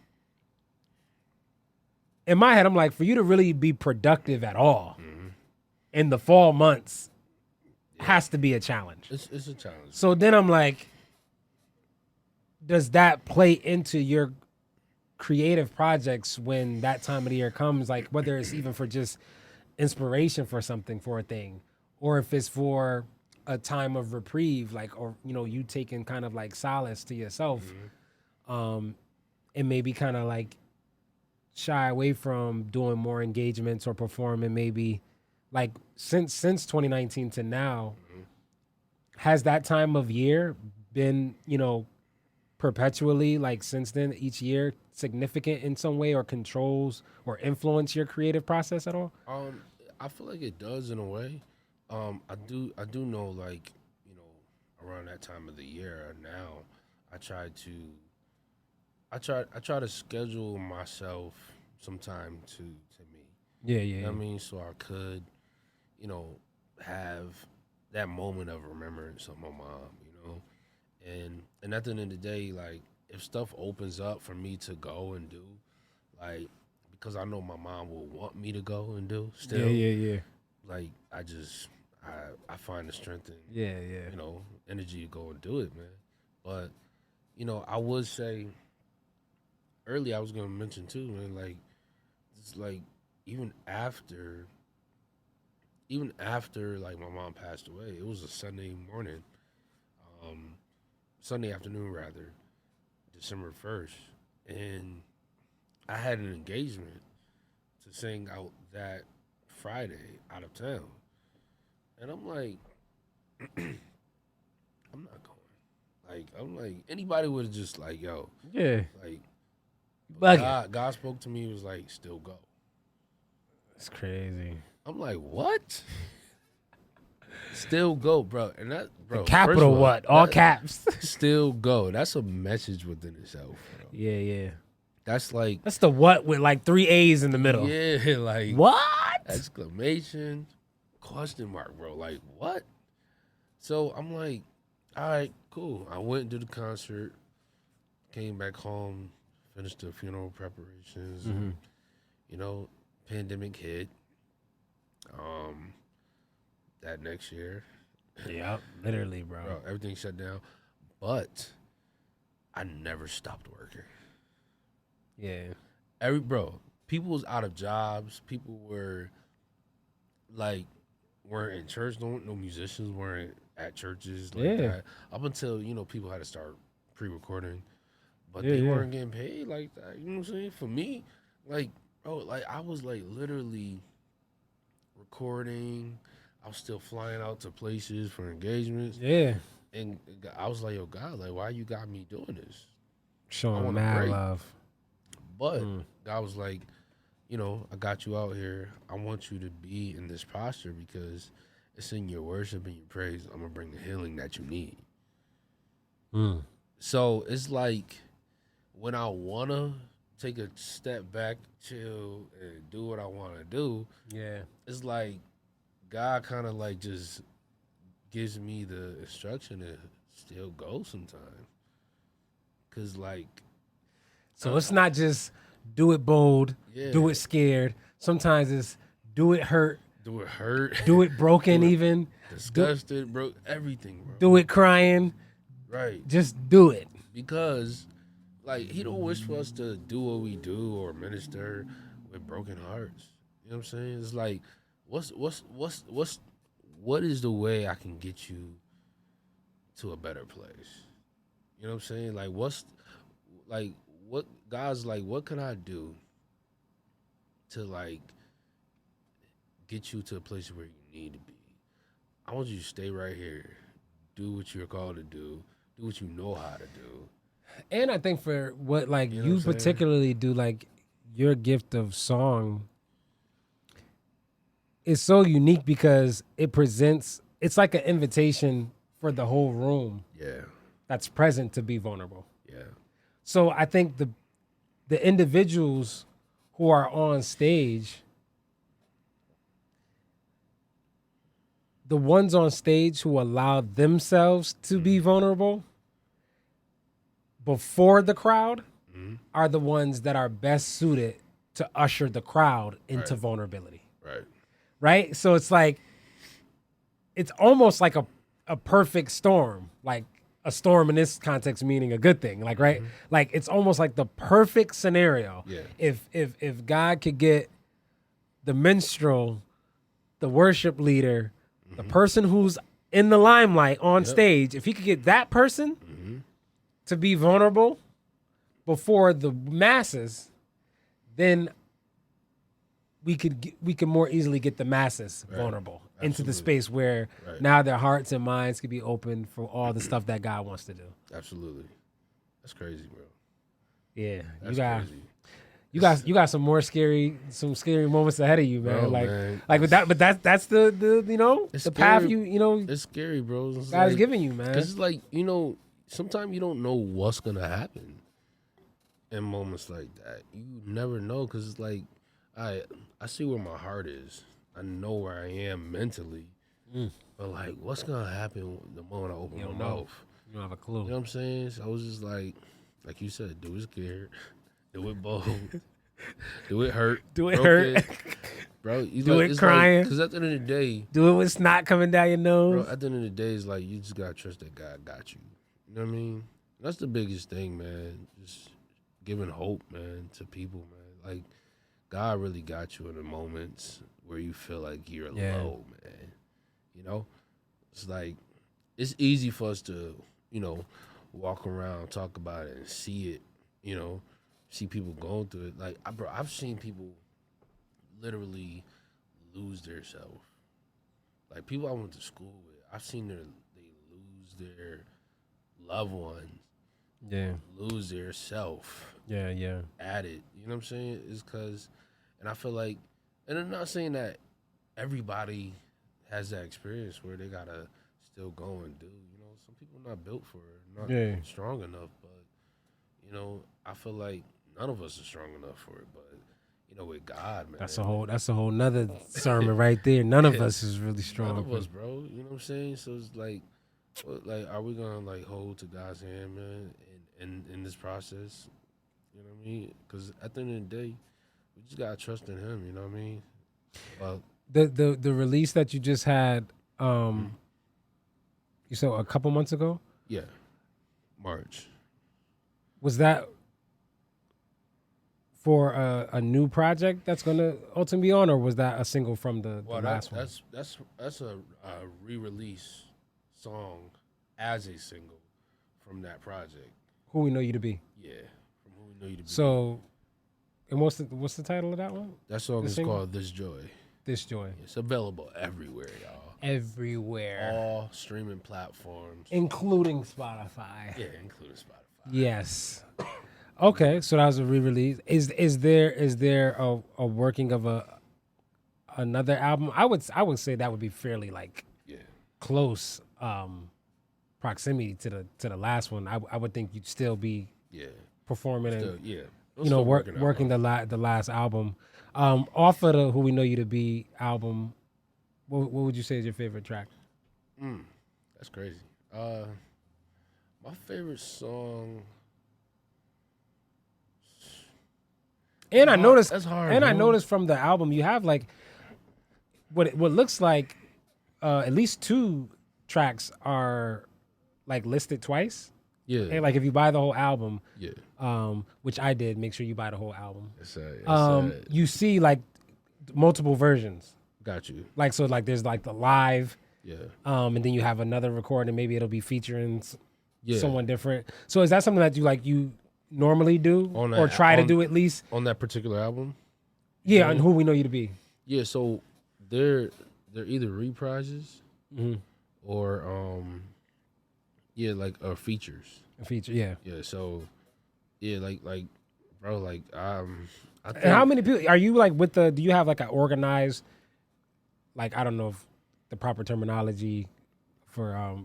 in my head, I'm like, for you to really be productive at all in the fall months has to be a challenge. It's a challenge. So then I'm like, does that play into your creative projects when that time of the year comes? Like whether it's even for just inspiration for something, for a thing, or if it's for a time of reprieve, like, or, you know, you taking kind of like solace to yourself, and maybe kind of like shy away from doing more engagements or performing maybe like since 2019 to now, has that time of year been, you know, perpetually like since then each year significant in some way or controls or influence your creative process at all? I feel like it does in a way. I do know, like, you know, around that time of the year now, I try to schedule myself some time to me. Yeah, You know what I mean? So I could, you know, have that moment of remembrance of my mom, you know? And at the end of the day, like, if stuff opens up for me to go and do, like, because I know my mom will want me to go and do still. Yeah. Like, I find the strength and, Yeah. you know, energy to go and do it, man. But, you know, I would say, earlier I was going to mention too, man, like, it's like, even after, like, my mom passed away, it was a Sunday morning, Sunday afternoon, rather, December 1st. And I had an engagement to sing out that Friday out of town. And I'm like, I'm not going. Like, I'm like, anybody would have just like, yo, Yeah. like, God spoke to me, was like, still go. It's crazy. I'm like, what? Still go, bro. And that, bro. Capital all, what? All caps. Still go. That's a message within itself, bro. Yeah. That's like, That's the what with like 3 A's in the middle. yeah, like, What? exclamation, question mark, bro. Like, what? So I'm like, all right, cool. I went to the concert, came back home, finished the funeral preparations, and, you know, pandemic hit. That next year, Yep, literally, bro. everything shut down. But I never stopped working. Yeah. People was out of jobs. People were like, weren't in church. No musicians weren't at churches like that. Up until, you know, people had to start pre-recording, but they weren't getting paid like that. You know what I'm saying? For me, like, bro, like, I was like literally recording. I was still flying out to places for engagements. Yeah. And I was like, yo, God, like, why you got me doing this? Showing mad love. But God was like, you know, I got you out here. I want you to be in this posture because it's in your worship and your praise. I'm going to bring the healing that you need. So it's like when I want to take a step back, chill, and do what I want to do, it's like God kind of like just gives me the instruction to still go sometimes. Because, like... So it's not just do it bold, do it scared. Sometimes it's do it hurt. Do it hurt. Do it broken even. Disgusted, bro. Everything, bro. Do it crying. Right. Just do it. Because, like, he don't wish for us to do what we do or minister with broken hearts. You know what I'm saying? It's like, what is the way I can get you to a better place? You know what I'm saying? Like, what guys like, what can I do to like get you to a place where you need to be? I want you to stay right here, do what you're called to do what you know how to do. And I think for what like You know you what I'm saying? particularly do, like your gift of song is so unique because it presents, it's like an invitation for the whole room Yeah, that's present to be vulnerable. yeah, So I think the individuals who are on stage, the ones on stage who allow themselves to be vulnerable before the crowd are the ones that are best suited to usher the crowd into Right. vulnerability. right. Right? So it's like, it's almost like a perfect storm, like a storm in this context meaning a good thing, like, right? Like it's almost like the perfect scenario. Yeah. If God could get the minstrel, the worship leader, the person who's in the limelight on stage, if he could get that person to be vulnerable before the masses, then we could more easily get the masses vulnerable into the space where now their hearts and minds could be open for all the stuff that God wants to do. Absolutely. That's crazy, bro. Yeah, That's crazy. you got some scary moments ahead of you, man. Bro, like man, like with that, but that's the you know It's the path scary. you know It's scary, bro. It's God's like, giving you, man. Cause it's like, sometimes you don't know what's gonna happen in moments like that. You never know, cause it's like I see where my heart is. I know where I am mentally, but like, what's gonna happen the moment I open my mouth? You don't have a clue. You know what I'm saying? So I was just like you said, do it scared, do it bold, do it hurt, Do it hurt. bro. Do it crying. Because at the end of the day, Do it with snot coming down your nose. bro, at the end of the day, it's like you just gotta trust that God got you. You know what I mean? That's the biggest thing, man. Just giving hope, man, to people, man. Like God really got you in the moments where you feel like you're low, man. You know, it's like it's easy for us to, walk around, talk about it, and see it. See people going through it. Like, I've seen people literally lose their self. Like people I went to school with, I've seen they lose their loved ones, lose their self. Yeah. At it. You know what I'm saying? It's because, and I feel like, and I'm not saying that everybody has that experience where they gotta still go and do. Some people not built for it, not strong enough. But I feel like none of us are strong enough for it. But with God, man, That's a whole nother sermon right there. None of us is really strong. None of us, bro. You know what I'm saying? So it's like, are we gonna hold to God's hand, man, in this process? You know what I mean? Because at the end of the day, we just gotta trust in Him. You know what I mean? Well, the release that you just had, you said a couple months ago. Yeah, March. Was that for a new project that's gonna ultimately be on, or was that a single from the last one? That's a re-release song as a single from that project. Who We Know You to Be. Yeah, from Who We Know You to Be. So, and what's the title of that one? That song is called This Joy. This Joy. It's available everywhere, y'all. Everywhere. All streaming platforms. Including Spotify. Yeah, including Spotify. Yes. Okay, so that was a re-release. Is there a working of another album? I would say that would be fairly close proximity to the last one. I would think you'd still be performing and working the last album. Off of the Who We Know You to Be album, what would you say is your favorite track? That's crazy. My favorite song. And I noticed that's hard. And bro. I noticed from the album you have what looks like at least 2 tracks are listed twice. Yeah. And if you buy the whole album, Yeah. Which I did, make sure you buy the whole album. Yes, you see multiple versions. Got you. So there's the live. Yeah. And then you have another recording. Maybe it'll be featuring someone different. So is that something that you normally do On that- or try to on- do at least? On that particular album? Yeah, and Who We Know You to Be. Yeah, so they're either reprises Mhm. or like features. A feature, yeah. Yeah, so yeah, like bro, like I think And how many people are you like with the? Do you have like an organized, like I don't know if the proper terminology for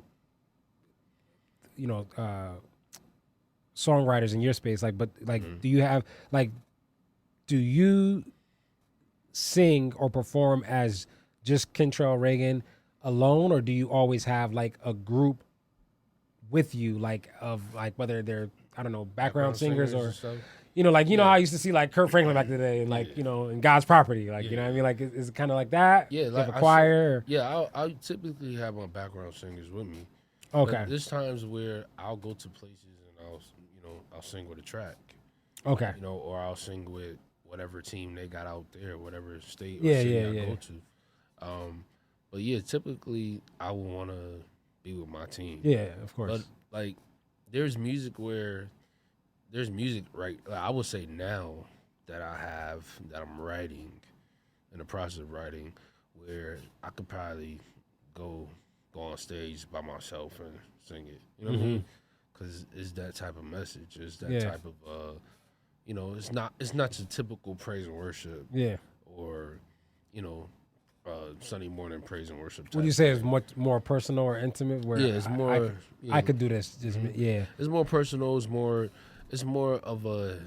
songwriters in your space, like, but like, do you have like, do you sing or perform as just Kentrell Ragin alone, or do you always have like a group with you, like of like whether they're I don't know background singers or and stuff? like how I used to see like Kurt Franklin back in the day, and like in God's Property, like you know what I mean, like is it kind of like that? Yeah, You like have a choir. Or? Yeah, I typically have my background singers with me. Okay. But there's times where I'll go to places and I'll sing with a track. Okay. Or I'll sing with whatever team they got out there, whatever state or Yeah, city yeah, I go to. But yeah, typically I would want to be with my team. Yeah, of course. But like, there's music right. Like, I would say now that I'm writing, in the process of writing, where I could probably go on stage by myself and sing it. You know what I mean? Because it's that type of message. It's that type of it's not your typical praise and worship. Yeah. Or Sunday morning praise and worship. Would you say it's much more personal or intimate? Where it's more. I could do this. Just yeah. It's more personal. It's more of a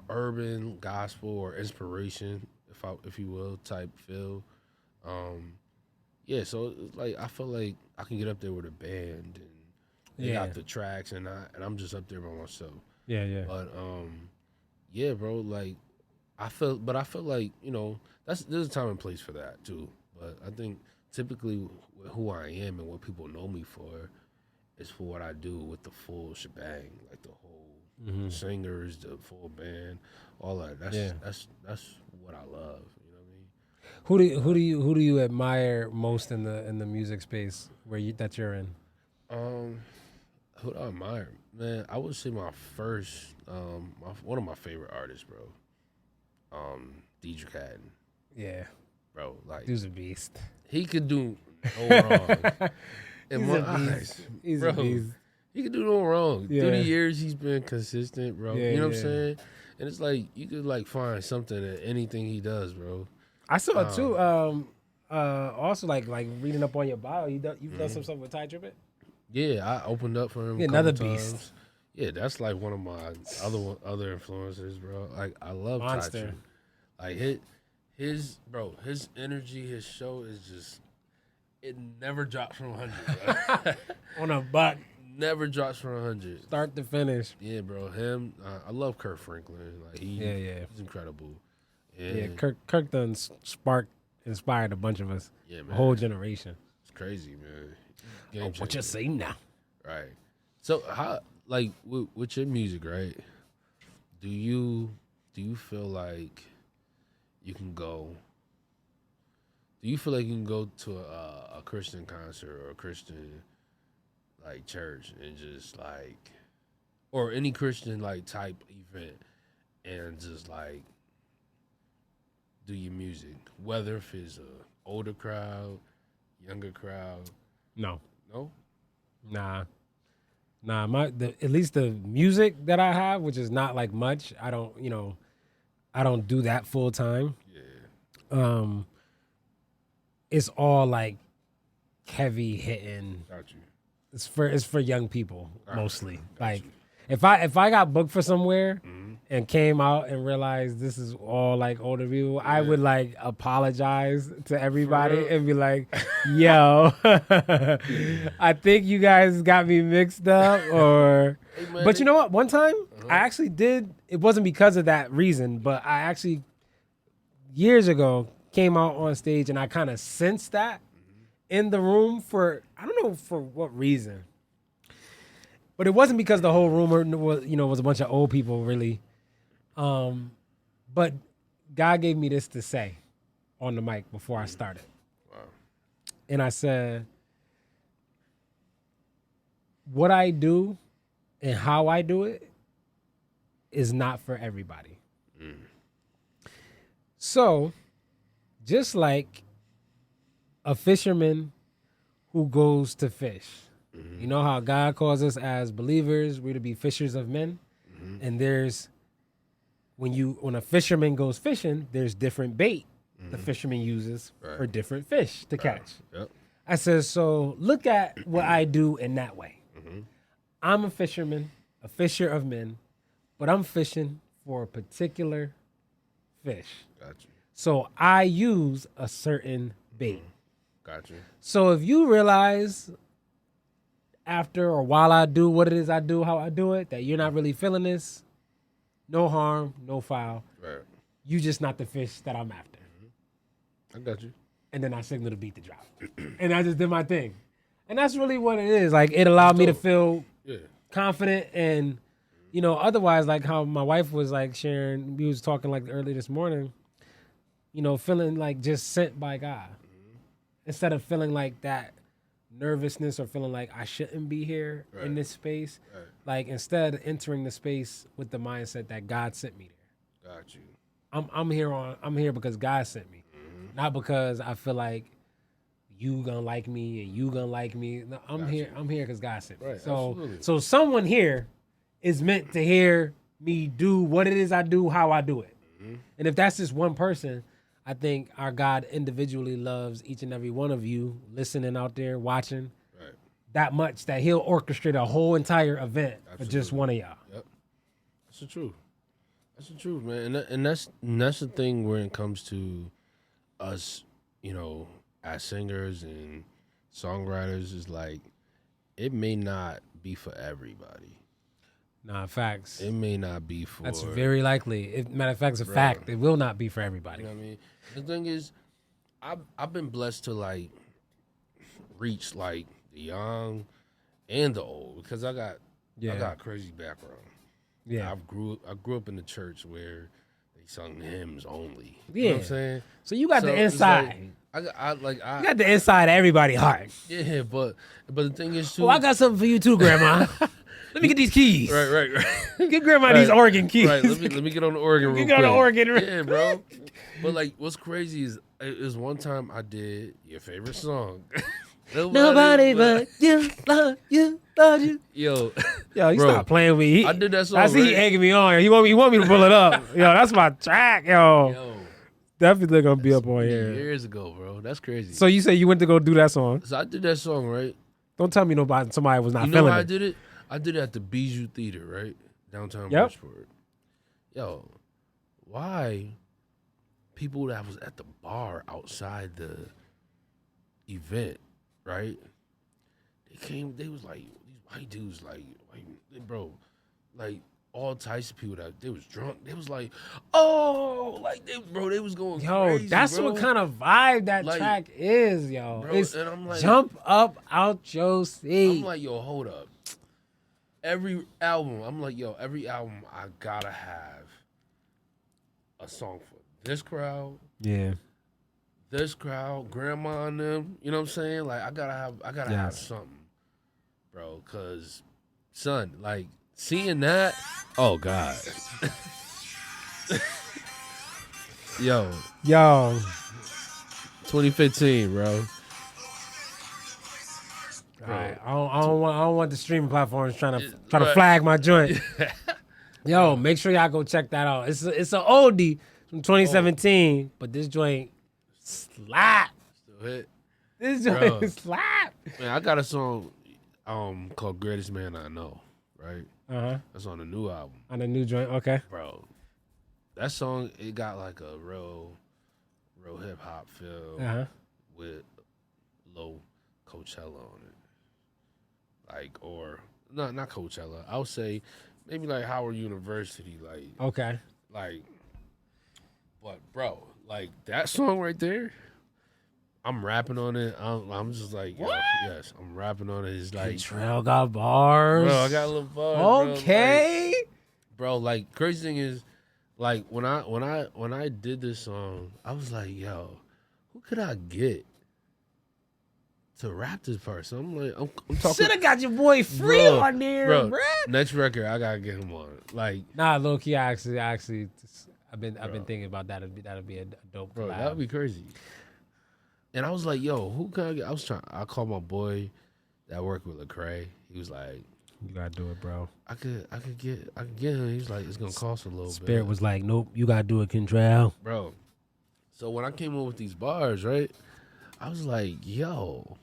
urban gospel or inspiration, if you will, type feel. So it's like I feel like I can get up there with a band and they got the tracks and I'm just up there by myself. Yeah, yeah. But bro, like I feel like there's a time and place for that too. But I think typically who I am and what people know me for is for what I do with the full shebang, like the whole singers, the full band, all that. That's what I love. You know what I mean? Who do you admire most in the music space that you're in? Who do I admire? Man, I would say my first, one of my favorite artists, bro. Deidre Cadden. Yeah, bro. Like, dude's a beast. He could do no wrong. He's a beast. He could do no wrong. Yeah. Through the years, he's been consistent, bro. Yeah, you know what I'm saying? And it's like you could like find something in anything he does, bro. I saw it too. Also, like reading up on your bio, you've done some stuff with Ty Tribbett. Yeah, I opened up for him. Another beast. Times. Yeah, that's like one of my other influencers, bro. Like I love Monster. Ty Tribbett. Like his energy, his show is just it never drops from 100. Bro. On a buck. Never drops from 100. Start to finish. Yeah, bro. Him. I love Kurt Franklin. Like he's incredible. And yeah, Kirk done inspired a bunch of us. Yeah, man. A whole generation. It's crazy, man. What you say now? Right. So how like with your music, right? Do you feel like you can go? Do you feel like you can go to a Christian concert or a Christian like church and just like, or any Christian like type event and just like do your music, whether if it's a older crowd, younger crowd? No. Nah. At least the music that I have, which is not like much, I don't do that full time. Yeah. It's all like heavy hitting. Got you. It's for young people mostly. Like if I got booked for somewhere and came out and realized this is all like older people, I would like apologize to everybody and be like, yo, I think you guys got me mixed up or but you know what? One time I actually did, it wasn't because of that reason, but I actually years ago came out on stage and I kind of sensed that in the room for, I don't know for what reason, but it wasn't because the whole room was a bunch of old people really. But God gave me this to say on the mic before I started. Wow. And I said, what I do and how I do it is not for everybody. So, just like a fisherman who goes to fish, you know how God calls us as believers, we're to be fishers of men, and there's when a fisherman goes fishing, there's different bait the fisherman uses for different fish to catch. Yep. I said, so look at what I do in that way. I'm a fisherman, a fisher of men, but I'm fishing for a particular fish. Gotcha. So I use a certain bait. Gotcha. So if you realize after or while I do what it is I do, how I do it, that you're not really feeling this, no harm, no foul. Right. You just not the fish that I'm after. I got you. And then I signal the beat to drop. And I just did my thing. And that's really what it is. Like, it allowed me to feel confident and, you know, otherwise, like how my wife was like sharing, we was talking like early this morning, you know, feeling like just sent by God. Instead of feeling like that nervousness or feeling like I shouldn't be here in this space. Right. Like, instead entering the space with the mindset that God sent me there. Got you. I'm here because God sent me. Not because I feel like you gonna like me and you gonna like me. No, I'm here because God sent me. Right, So someone here is meant to hear me do what it is I do, how I do it. And if that's just one person, I think our God individually loves each and every one of you listening out there, watching that much that he'll orchestrate a whole entire event for just one of y'all. Yep. That's the truth. That's the truth, man. And that's the thing when it comes to us, you know, as singers and songwriters, is like, it may not be for everybody. Nah, facts. It may not be for... That's very likely. Matter of fact, it's a fact. It will not be for everybody. You know what I mean? The thing is, I've been blessed to, like, reach, like, the young and the old, because I got crazy background. Yeah. I grew up in the church where they sung hymns only. You know what I'm saying? So you got the inside. Like, you got the inside of everybody's heart. Yeah, but the thing is too. Oh, I got something for you too, Grandma. Let me get these keys. Right. Get Grandma these organ keys. Right. Let me get on the organ. Get on the organ. Yeah, bro. But like, what's crazy is one time I did your favorite song. Nobody but you, love you, love you. Yo, you stop playing with me. I did that song. I see he egging me on. He want me to pull it up. Yo, that's my track, yo. Definitely gonna be up on here. Years ago, bro. That's crazy. So you say you went to go do that song? So I did that song, right? Don't tell me somebody was not feeling it. You know how I did it? I did it at the Bijou Theater, right? Downtown Bridgeport. Yo, why people that was at the bar outside the event, right? They was like, these white dudes, like bro, like all types of people that they was drunk. They was like, oh, like they was going crazy, that's bro. what kind of vibe that track is, yo. Bro, it's and I'm like, jump up out your seat. I'm like, yo, hold up. Every album I gotta have a song for this crowd. Yeah. This crowd, grandma and them, you know what I'm saying? Like, I gotta have something, bro, cause son, like, seeing that, oh God. Yo. 2015, bro. All right, I don't want the streaming platforms trying to flag my joint. Yo, make sure y'all go check that out. It's an oldie from 2017, but this joint slap. Still hit. This joint slap. Man, I got a song called Greatest Man I Know, right? That's on the new album. On the new joint, okay. Bro, that song, it got like a real hip hop feel with low Coachella on it. Like, or not Coachella. I would say maybe like Howard University, like. Okay. Like, but bro, like that song right there, I'm rapping on it. I'm just like, what? Yes, I'm rapping on it. It's like Kentrell got bars. Bro, I got a little bars. Okay. Bro, like crazy thing is, like when I did this song, I was like, yo, who could I get to rap this person. I'm like, I'm talking. Should have got your boy Frii on there, bro. Next record, I gotta get him on. Like, nah, low key, I actually, I've been thinking about that. That'd be a dope. Bro, collab. that'd be crazy. And I was like, yo, who can I get? I called my boy that worked with Lecrae. He was like, you gotta do it, bro. I could get him. He was like, it's gonna cost a little bit. Spirit was like, nope, you gotta do it, Kentrell. Bro. So when I came in with these bars, right, I was like, yo,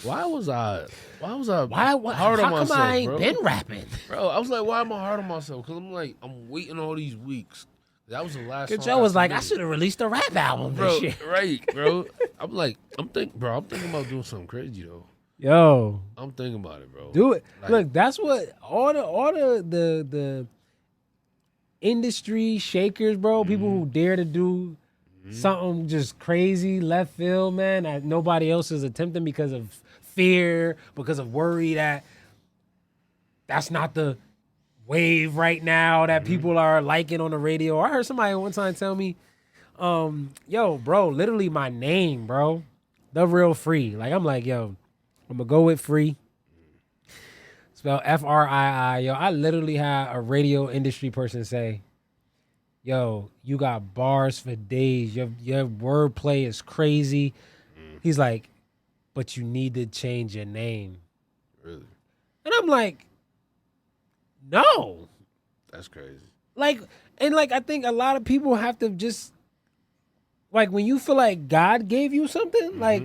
why was I hard on myself, how come I ain't bro? been rapping? Bro, I was like, why am I hard on myself? Because I'm like, I'm waiting all these weeks. That was the last song. Kentrell was like, I should have released a rap album bro, this year. Right, bro. I'm thinking about doing something crazy, though. Yo. I'm thinking about it, bro. Do it. Like, look, that's what all the industry shakers, bro, people who dare to do something just crazy, left field, man, that nobody else is attempting because of fear, because of worry that that's not the wave right now that people are liking on the radio. I heard somebody one time tell me, yo, bro, literally my name, bro, the real Frii. Like, I'm like, yo, I'm gonna go with Frii. Spell Frii. Yo, I literally had a radio industry person say, yo, you got bars for days. Your wordplay is crazy. He's like, but you need to change your name. Really? And I'm like, no. That's crazy. Like, and like, I think a lot of people have to just, like, when you feel like God gave you something, like,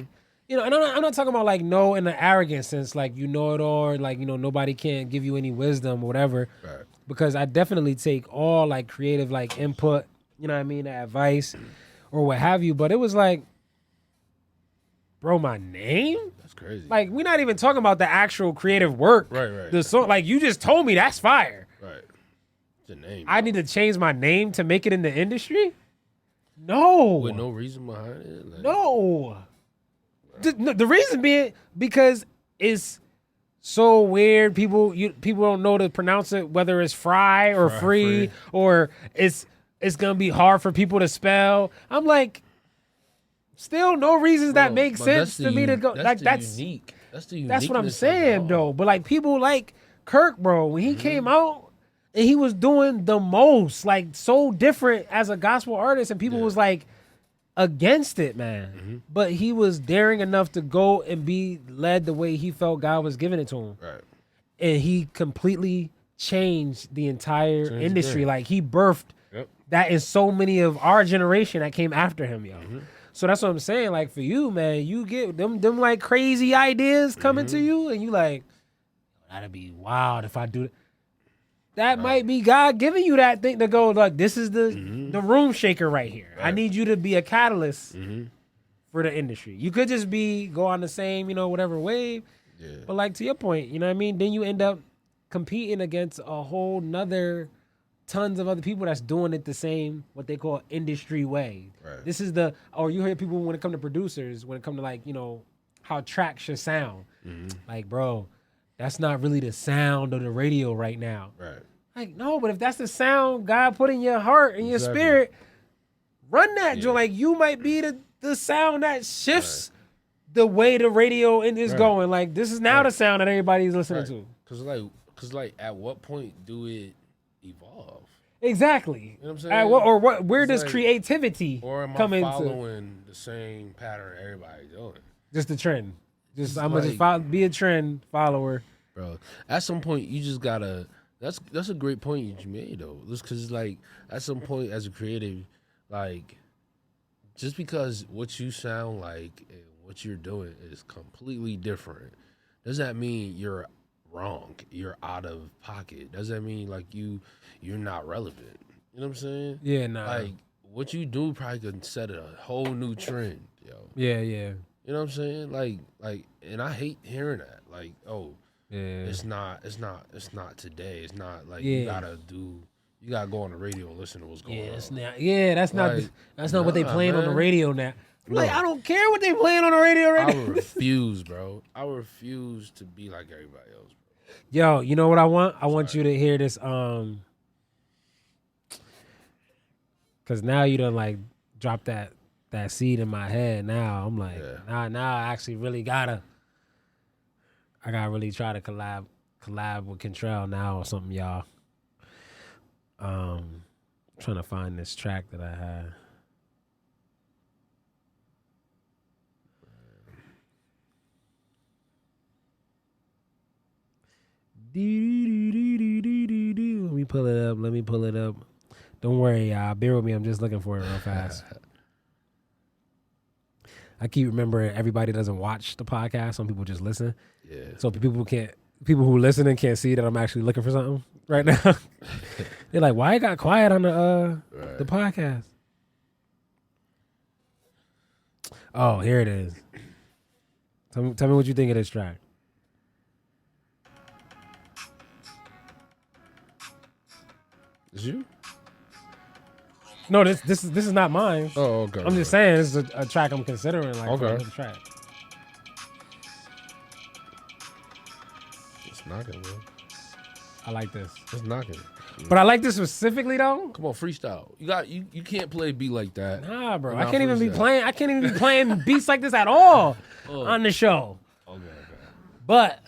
you know, and I'm not talking about like no in an arrogant sense, like you know it all, like, you know, nobody can give you any wisdom or whatever. Right. Because I definitely take all like creative like input, you know what I mean, advice or what have you. But it was like, bro, my name? That's crazy. Like, we're not even talking about the actual creative work. Right. The song, like you just told me that's fire. Right. It's a name. I need to change my name to make it in the industry? No. With no reason behind it? Like, No. The reason being because it's so weird. People don't know to pronounce it, whether it's Frii or Frii, or it's gonna be hard for people to spell. I'm like, still no reasons that make sense to me to go. That's unique. That's what I'm saying though. But like people like Kirk, bro, when he came out and he was doing the most, like so different as a gospel artist, and people was like against it, man. But he was daring enough to go and be led the way he felt God was giving it to him. Right. And he completely changed the entire industry. Like he birthed that in so many of our generation that came after him, yo. So that's what I'm saying. Like for you, man, you get them like crazy ideas coming to you, and you like, that'd be wild if I do it. That might be God giving you that thing to go, like, this is the room shaker right here. I need you to be a catalyst for the industry. You could just go on the same, you know, whatever wave. Yeah. But like to your point, you know what I mean? Then you end up competing against a whole nother tons of other people that's doing it the same, what they call industry way. Right. This is or you hear people when it comes to producers, when it comes to like, you know, how tracks should sound. Like, bro, that's not really the sound of the radio right now. Right. Like, no, but if that's the sound God put in your heart and your spirit, run that. Yeah. Like, you might be the sound that shifts the way the radio is going. Like, this is now the sound that everybody's listening to. Cause like, at what point do it evolve? Exactly. You know what I'm saying? Where does creativity come into? Or am I following the same pattern everybody's doing? Just the trend. I'm gonna just be a trend follower, bro. At some point, you just gotta. That's a great point you made though. Because like at some point, as a creative, like just because what you sound like and what you're doing is completely different, does that mean you're wrong? You're out of pocket? Does that mean like you're not relevant? You know what I'm saying? Yeah, nah. Like what you do probably could set a whole new trend, yo. Yeah. You know what I'm saying? Like, and I hate hearing that. Like, oh, it's not today. It's not like you gotta go on the radio and listen to what's going on. That's not what they playing on the radio now. Like, I don't care what they playing on the radio right now. I refuse, bro. I refuse to be like everybody else, bro. Yo, you know what I want? I want you to hear this, cause now you done like drop that that seed in my head now. I'm like, now I actually really gotta really try to collab with Kentrell now or something, y'all. Trying to find this track that I had. Let me pull it up. Don't worry, y'all. Bear with me. I'm just looking for it real fast. I keep remembering everybody doesn't watch the podcast. Some people just listen. Yeah. So people who listening can't see that I'm actually looking for something right now. They're like, why it got quiet on the podcast? Oh, here it is. Tell me what you think of this track. Is you? No, this is not mine. Oh, okay. I'm just saying this is a track I'm considering. Like, for another track. It's knocking, bro. I like this. It's knocking. But I like this specifically though. Come on, freestyle. You can't play a beat like that. Nah, bro. I can't even be playing beats like this at all on the show. Okay. But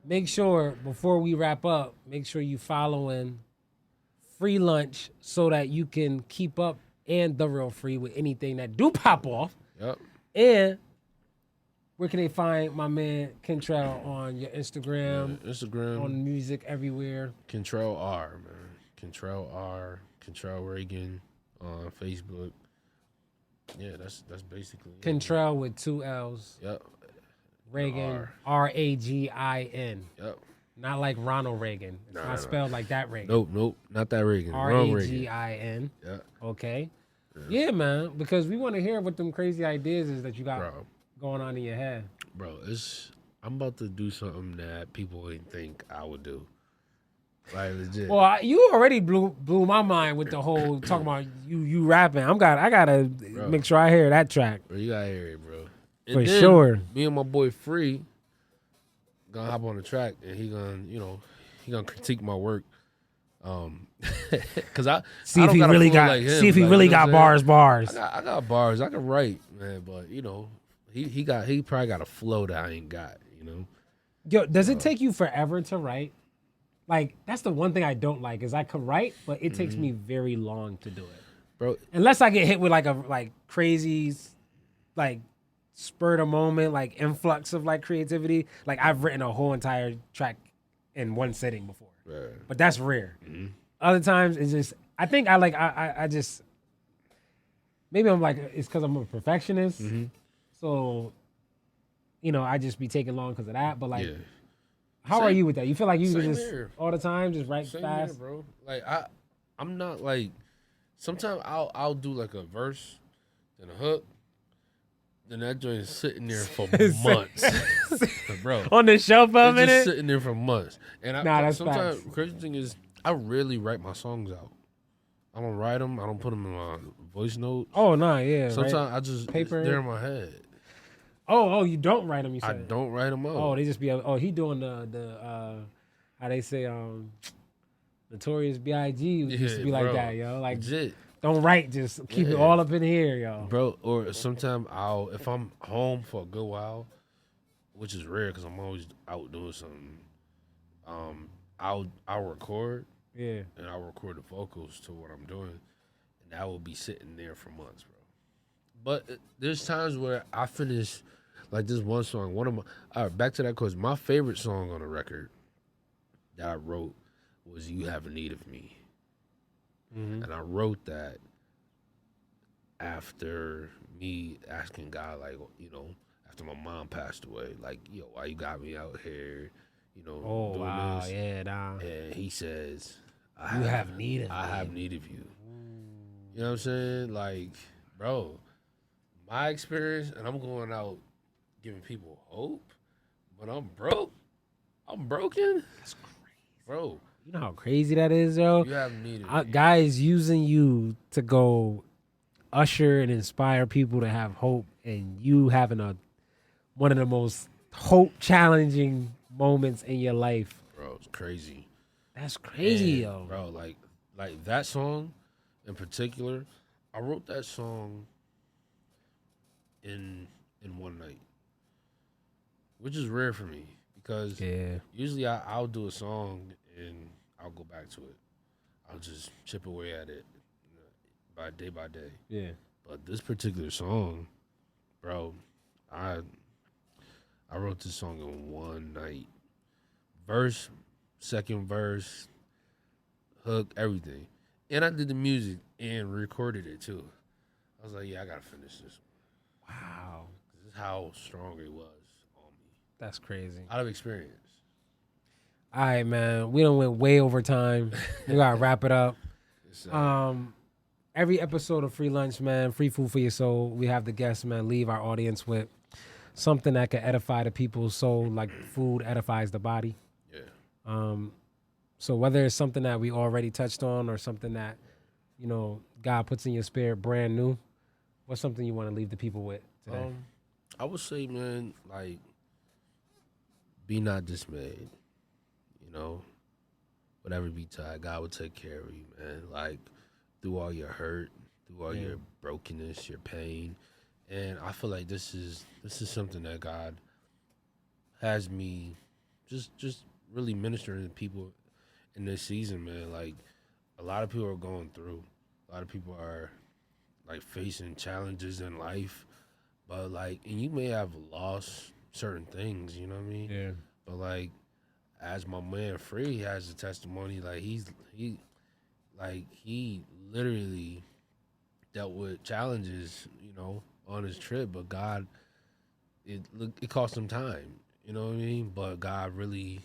make sure before we wrap up, make sure you following Free Lunch so that you can keep up and the Real Free with anything that do pop off. Yep. And where can they find my man Kentrell on your Instagram? Yeah, Instagram. On music everywhere. Kentrell R, man. Kentrell Ragin on Facebook. Yeah, that's basically Kentrell with 2 L's. Yep. Ragin, Ragin. Yep. Not like Ronald Reagan. It's not spelled like that Reagan. Nope, not that Reagan. Ragin. Yeah. Okay. Yeah, man, because we want to hear what them crazy ideas is that you got going on in your head. Bro, I'm about to do something that people wouldn't think I would do. Like legit. Well, you already blew my mind with the whole talking about you rapping. I gotta make sure I hear that track. Bro, you gotta hear it, bro. And for sure. Me and my boy Frii gonna hop on the track and he gonna critique my work. Cause I see if he really got bars. I got bars. I can write, man, but he probably got a flow that I ain't got. Yo, does it take you forever to write? Like, that's the one thing I don't like is I can write, but it takes me very long to do it, bro. Unless I get hit with like crazy, like spur of the moment, like influx of like creativity. Like I've written a whole entire track in one sitting before, but that's rare. Other times it's just I just maybe I'm like it's because I'm a perfectionist, so I just be taking long because of that. But like. How are you with that? You feel like you can just all the time just write fast, bro? Like I'm not like. Sometimes I'll do like a verse, then a hook, then that joint is sitting there for months, bro. On the shelf for a minute, just sitting there for months. And that's sometimes facts. The crazy thing is I rarely write my songs out. I don't write them. I don't put them in my voice notes. Oh no, yeah. Sometimes I just paper. It's there in my head. Oh, you don't write them. You said I don't write them out. Oh, they just be. Oh, he doing the how they say Notorious B.I.G. used to be like that, yo. Like legit. Don't write, just keep it all up in here, yo. Bro, or sometimes if I'm home for a good while, which is rare because I'm always out doing something. I'll record. Yeah. And I'll record the vocals to what I'm doing, and that will be sitting there for months, bro. But there's times where I finish, like this one song. All right, back to that question. My favorite song on the record that I wrote was "You Have a Need of Me," and I wrote that after me asking God, like, after my mom passed away, like, yo, why you got me out here, oh doing wow, this? yeah, nah. And he says, I have need of you. You know what I'm saying? Like, bro. My experience, and I'm going out giving people hope, but I'm broke. I'm broken. That's crazy, bro. You know how crazy that is, yo. You haven't needed guys using you to go usher and inspire people to have hope, and you having one of the most hope challenging moments in your life, bro. It's crazy. That's crazy, yo. Bro, like that song in particular. I wrote that song in one night, which is rare for me because usually I'll do a song and I'll go back to it. I'll just chip away at it by day. Yeah. But this particular song, bro, I wrote this song in one night. Verse, second verse, hook, everything. And I did the music and recorded it too. I was like, yeah, I gotta finish this one. Wow. This is how strong it was on me. That's crazy. Out of experience. All right, man. We done went way over time. We gotta wrap it up. Every episode of Free Lunch, man, free food for your soul. We have the guests, man, leave our audience with something that can edify the people's soul, like food edifies the body. Yeah. So whether it's something that we already touched on or something that, you know, God puts in your spirit brand new, what's something you want to leave the people with today? I would say, man, like, be not dismayed. You know, whatever betide, God will take care of you, man. Like, through all your hurt, through all your brokenness, your pain. And I feel like this is something that God has me just really ministering to people in this season, man. Like, a lot of people are going through. A lot of people are, like, facing challenges in life. But, like, and you may have lost certain things, you know what I mean? Yeah. But, like, as my man Frii has a testimony, like, he literally dealt with challenges, you know, on his trip, but God, it cost him time, you know what I mean? But God really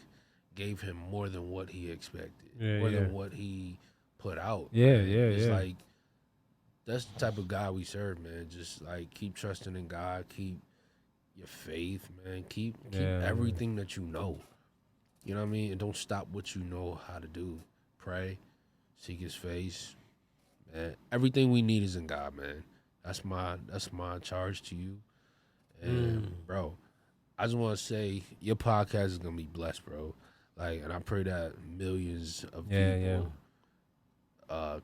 gave him more than what he expected, more than what he put out. It's like, that's the type of God we serve, man. Just, like, keep trusting in God, keep your faith, man. Keep everything that you know. You know what I mean? And don't stop what you know how to do. Pray, seek his face. Man, everything we need is in God, man. That's my charge to you. And bro, I just want to say your podcast is gonna be blessed, bro. Like, and I pray that millions of people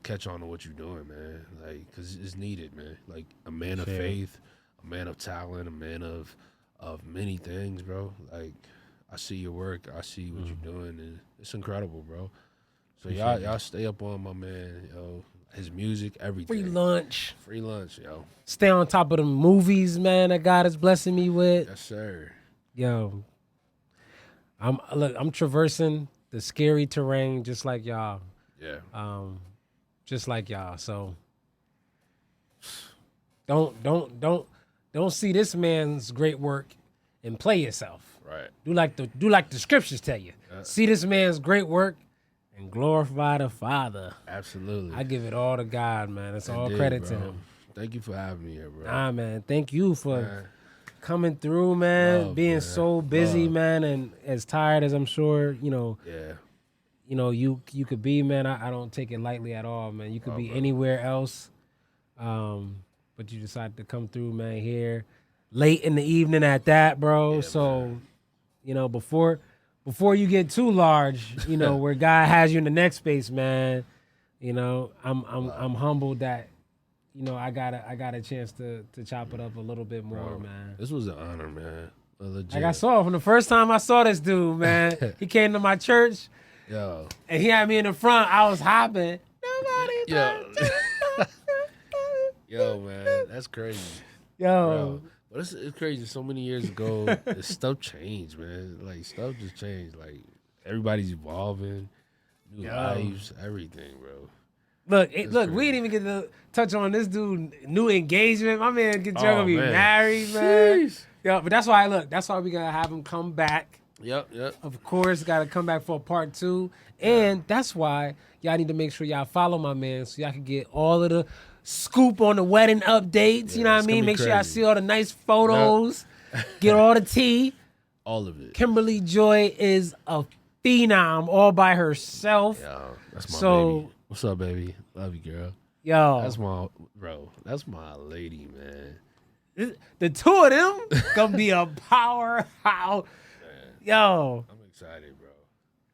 catch on to what you're doing, man. Like, cause it's needed, man. Like, a man of faith, a man of talent, a man of many things, bro. Like, I see your work, I see what you're doing, and it's incredible, bro. So y'all stay up on my man, yo. His music, everything. Free lunch, yo. Stay on top of the movies, man, that God is blessing me with. Yes, sir. Yo, I'm traversing the scary terrain just like y'all. Yeah. Just like y'all. So don't see this man's great work and play yourself. Right. Do like the scriptures tell you. See this man's great work and glorify the Father. Absolutely. I give it all to God, man. It's all credit to him. Thank you for having me here, bro. Nah, man. Thank you for coming through, man. Being so busy, man, and as tired as I'm sure, you know. Yeah. You know, you could be, man. I don't take it lightly at all, man. You could be anywhere else. But you decided to come through, man, here late in the evening at that, bro. Yeah, so, man. You know, before you get too large, you know, where God has you in the next space, man, you know, I'm humbled that, you know, I got a chance to chop it up a little bit more, bro, man. This was an honor, man. Legit. Like I saw from the first time I saw this dude, man. He came to my church. Yo. And he had me in the front. I was hopping. Yo, man, that's crazy. Yo. Bro. But it's crazy. So many years ago, stuff changed, man. Like, stuff just changed. Like, everybody's evolving, new lives, everything, bro. Look, we didn't even get to touch on this dude, new engagement. My man gonna be married, man. Yo, but that's why we gotta have him come back. Yep. Of course, gotta come back for part 2. And that's why y'all need to make sure y'all follow my man so y'all can get all of the scoop on the wedding updates. You know what I mean? Make sure y'all see all the nice photos. Get all the tea. All of it. Kimberly Joy is a phenom all by herself. Yo, that's my baby. What's up, baby? Love you, girl. Yo. That's my lady, man. The two of them gonna be a powerhouse. Yo. I'm excited, bro.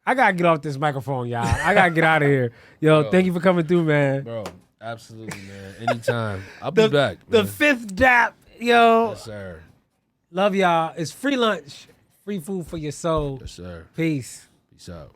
I gotta get off this microphone, y'all. I gotta get out of here. Yo, thank you for coming through, man. Bro, absolutely, man. Anytime. I'll be back, man. The 5th dap Yo, Yes, sir. love y'all. It's free lunch, free food for your soul. Yes, sir. Peace. Peace out.